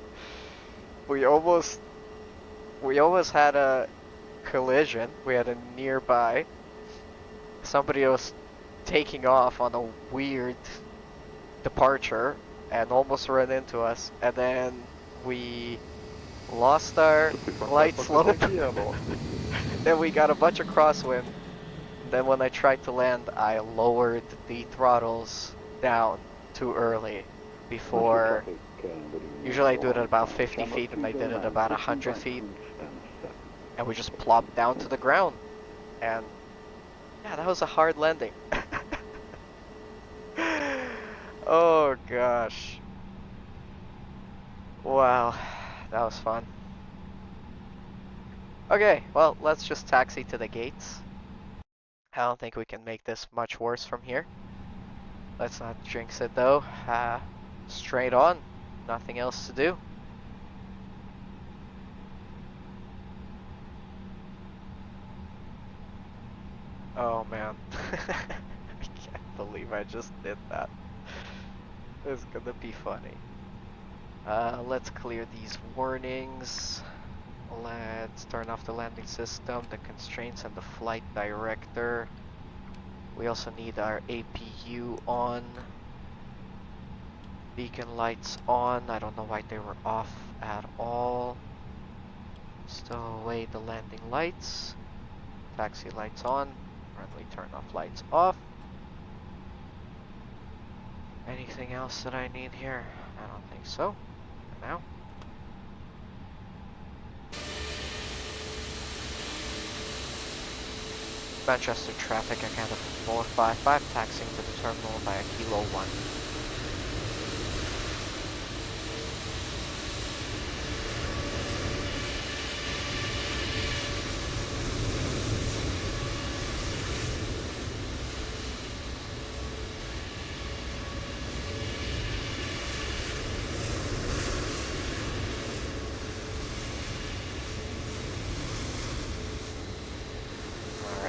S1: We almost had a collision. We had a nearby. Somebody was taking off on a weird departure and almost ran into us, and then we lost our glide slope. Then we got a bunch of crosswind. Then when I tried to land, I lowered the throttles down too early before. Usually I do it at about 50 feet, and I did it at about 100 feet. And we just plopped down to the ground. And yeah, that was a hard landing. Oh gosh. Wow, that was fun. Okay, well, let's just taxi to the gates. I don't think we can make this much worse from here. Let's not jinx it though. Straight on, nothing else to do. Oh man, I can't believe I just did that. It's gonna be funny. Let's clear these warnings. Let's turn off the landing system, the constraints, and the flight director. We also need our APU on. Beacon lights on. I don't know why they were off at all. Stow away the landing lights. Taxi lights on. Runway turn off lights off. Anything else that I need here? I don't think so. For now. Manchester traffic, I count 455, taxiing to the terminal via Kilo 1.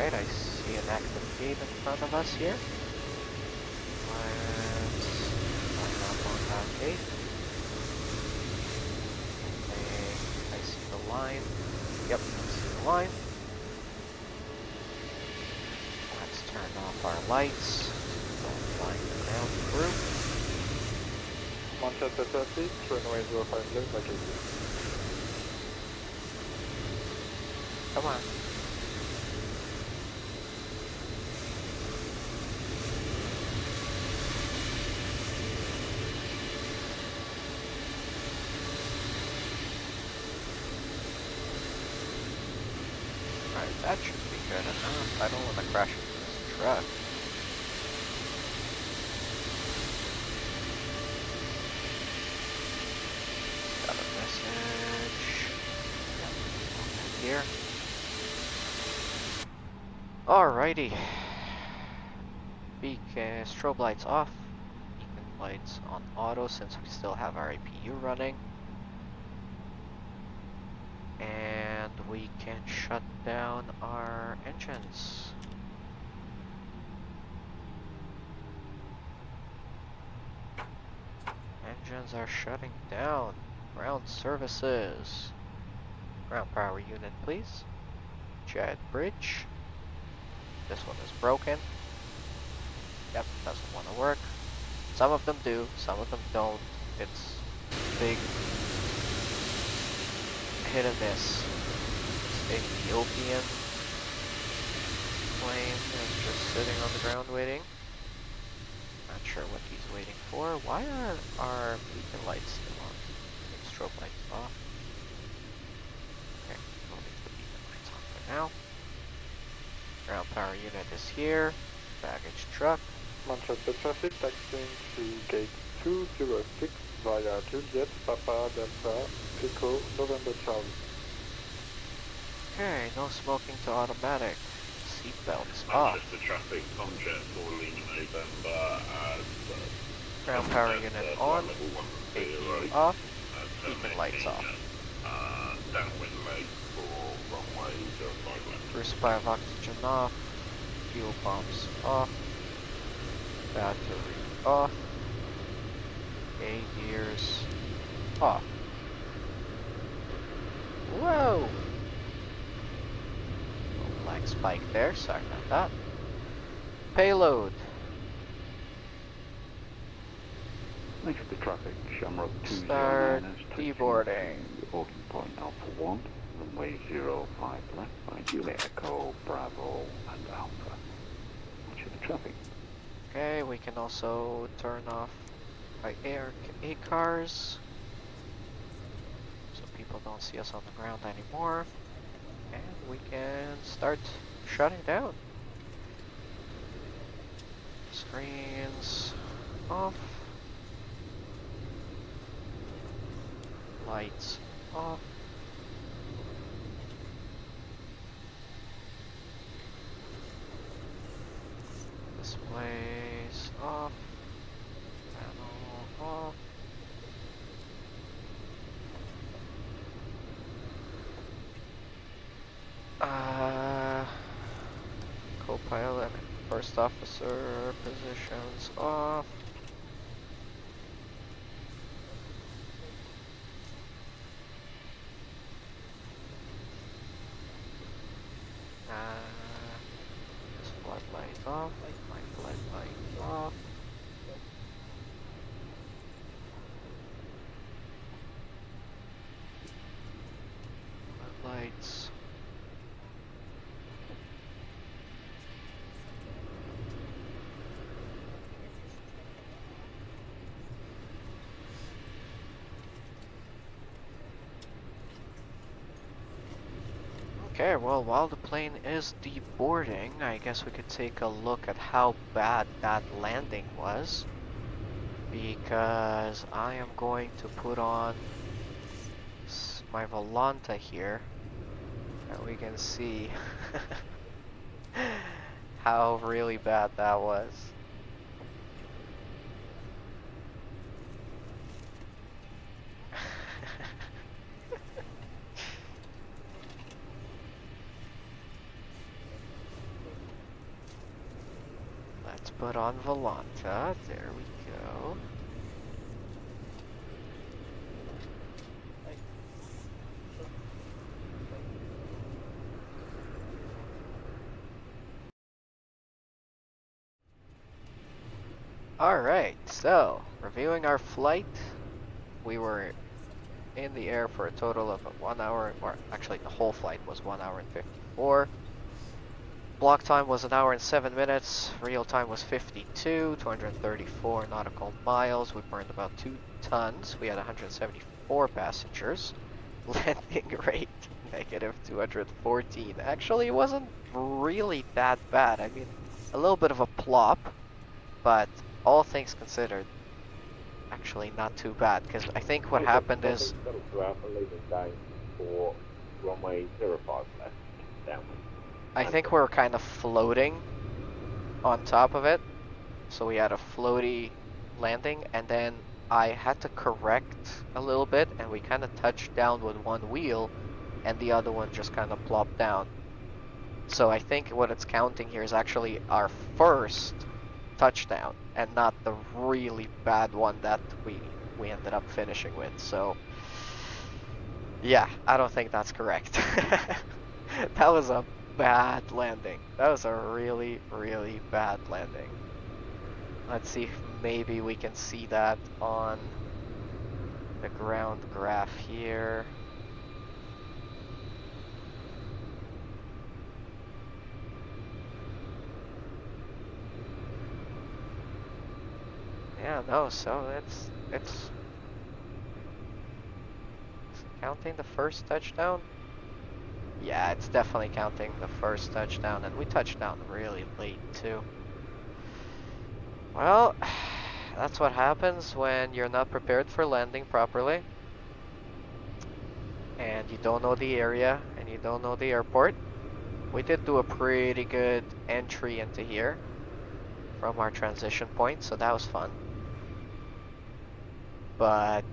S1: Alright, I see an active gate in front of us here. Let's line up on that gate. Okay, I see the line. Yep, I see the line. Let's turn off our lights. Don't line the ground through.
S13: Manchester 30, runway 05 left, like
S1: Come on. Alright, that should be good enough. I don't want to crash into this truck. Got a message. Yep, here. Alrighty. Strobe lights off. Beacon lights on auto since we still have our APU running. And we can shut down our engines. Engines are shutting down. Ground services. Ground power unit, please. Jet bridge. This one is broken. Yep, doesn't want to work. Some of them do, some of them don't. It's big hit and miss. This Ethiopian plane is just sitting on the ground waiting. Not sure what he's waiting for. Why are our beacon lights still on? Strobe lights off. Okay, we'll leave the beacon lights on for now. Ground power unit is here. Baggage truck.
S13: Manchester traffic taxiing to gate 206 via Juliet, Papa, Delta, Echo, November Charlie.
S1: Okay, no smoking to automatic. Seatbelts off.
S4: Manchester traffic, Tomjet for Lima November as
S1: Ground power unit on. APU off. Beacon lights off.
S4: Downwind leg for runway 05 left.
S1: Rear supply of oxygen off. Fuel pumps off. Battery off. A gears off. Whoa! Little black spike there, sorry about that. Payload.
S14: Thanks for the traffic, Shamrock 209
S1: Start
S14: is
S1: deboarding.
S14: Orton Point Alpha 1, runway 05 left by Juliet Echo, Bravo and Alpha. Watch the traffic.
S1: Okay, we can also turn off our A cars so people don't see us on the ground anymore, and we can start shutting down. Screens off, lights off. Displays off, panel off. Co-pilot and first officer positions off. This floodlight off, my floodlight off. Floodlights. Okay, well, while the plane is deboarding, I guess we could take a look at how bad that landing was. Because I am going to put on my Volanta here, and we can see how really bad that was. put on Volanta. There we go. Alright, so reviewing our flight, we were in the air for a total of 1 hour, or actually the whole flight was 1 hour and 54. Block time was 1 hour and 7 minutes, real time was 52, 234 nautical miles, we burned about 2 tons, we had 174 passengers, landing rate negative 214. Actually, it wasn't really that bad. I mean, a little bit of a plop, but all things considered, actually not too bad, because I think what happened is...
S12: for runway 05 left, downwind.
S1: I think we're kind of floating on top of it, so we had a floaty landing, and then I had to correct a little bit, and we kind of touched down with one wheel, and the other one just kind of plopped down. So I think what it's counting here is actually our first touchdown, and not the really bad one that we ended up finishing with. So yeah, I don't think that's correct. That was a bad landing. That was a really, really bad landing. Let's see if maybe we can see that on the ground graph here. Yeah, no, so it's counting the first touchdown? Yeah, it's definitely counting the first touchdown, and we touched down really late too. Well, that's what happens when you're not prepared for landing properly, and you don't know the area, and you don't know the airport. We did do a pretty good entry into here from our transition point, so that was fun. But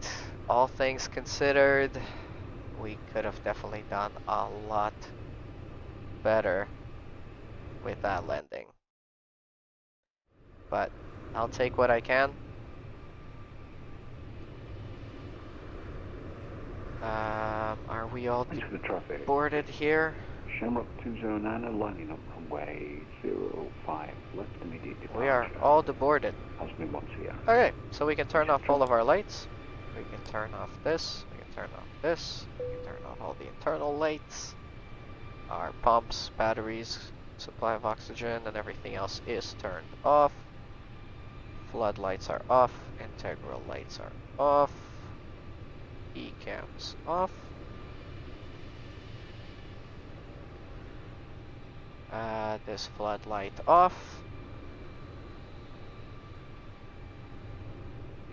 S1: all things considered, we could have definitely done a lot better with that landing. But I'll take what I can. Are we all boarded here?
S14: Shamrock 209 lining up runway 05 left immediate departure.
S1: We are all deboarded.
S14: Husband 1 here.
S1: Okay, so we can turn off all of our lights. We can turn off this. We can turn off this. We can turn off all the internal lights. Our pumps, batteries, supply of oxygen, and everything else is turned off. Floodlights are off. Integral lights are off. E-cams off. This floodlight off.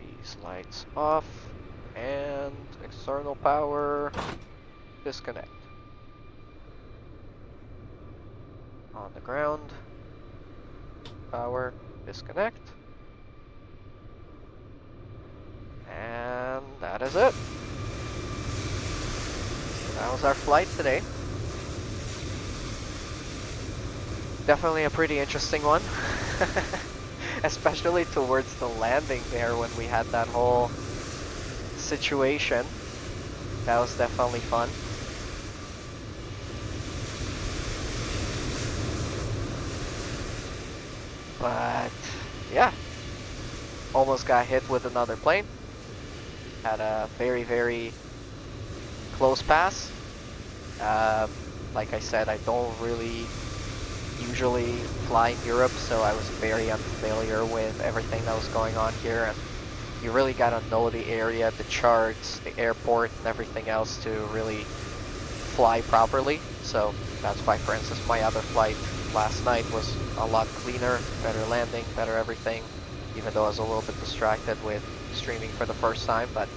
S1: These lights off. And external power disconnect. On the ground. Power disconnect. And that is it. So that was our flight today. Definitely a pretty interesting one. Especially towards the landing there when we had that whole situation. That was definitely fun. But yeah, almost got hit with another plane. Had a very, very close pass. Like I said, I don't really usually fly in Europe, so I was very unfamiliar with everything that was going on here, and you really gotta know the area, the charts, the airport, and everything else to really fly properly. So that's why, for instance, my other flight last night was a lot cleaner, better landing, better everything, even though I was a little bit distracted with streaming for the first time. But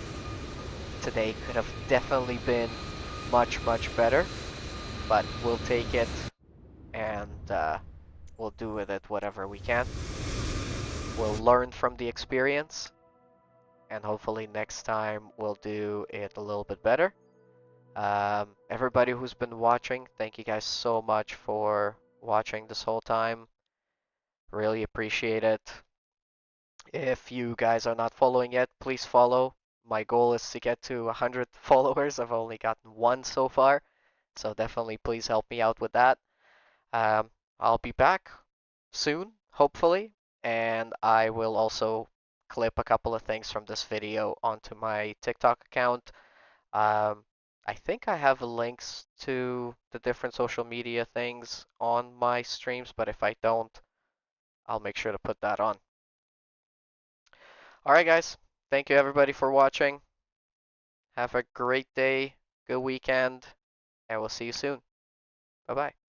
S1: today could have definitely been much, much better, but we'll take it, and we'll do with it whatever we can. We'll learn from the experience, and hopefully next time we'll do it a little bit better. Everybody who's been watching, thank you guys so much for watching this whole time. Really appreciate it. If you guys are not following yet, please follow. My goal is to get to 100 followers. I've only gotten one so far, so definitely please help me out with that. I'll be back soon, hopefully, and I will also clip a couple of things from this video onto my TikTok account. I think I have links to the different social media things on my streams, but if I don't, I'll make sure to put that on. Alright guys, thank you everybody for watching. Have a great day, good weekend, and we'll see you soon. Bye bye.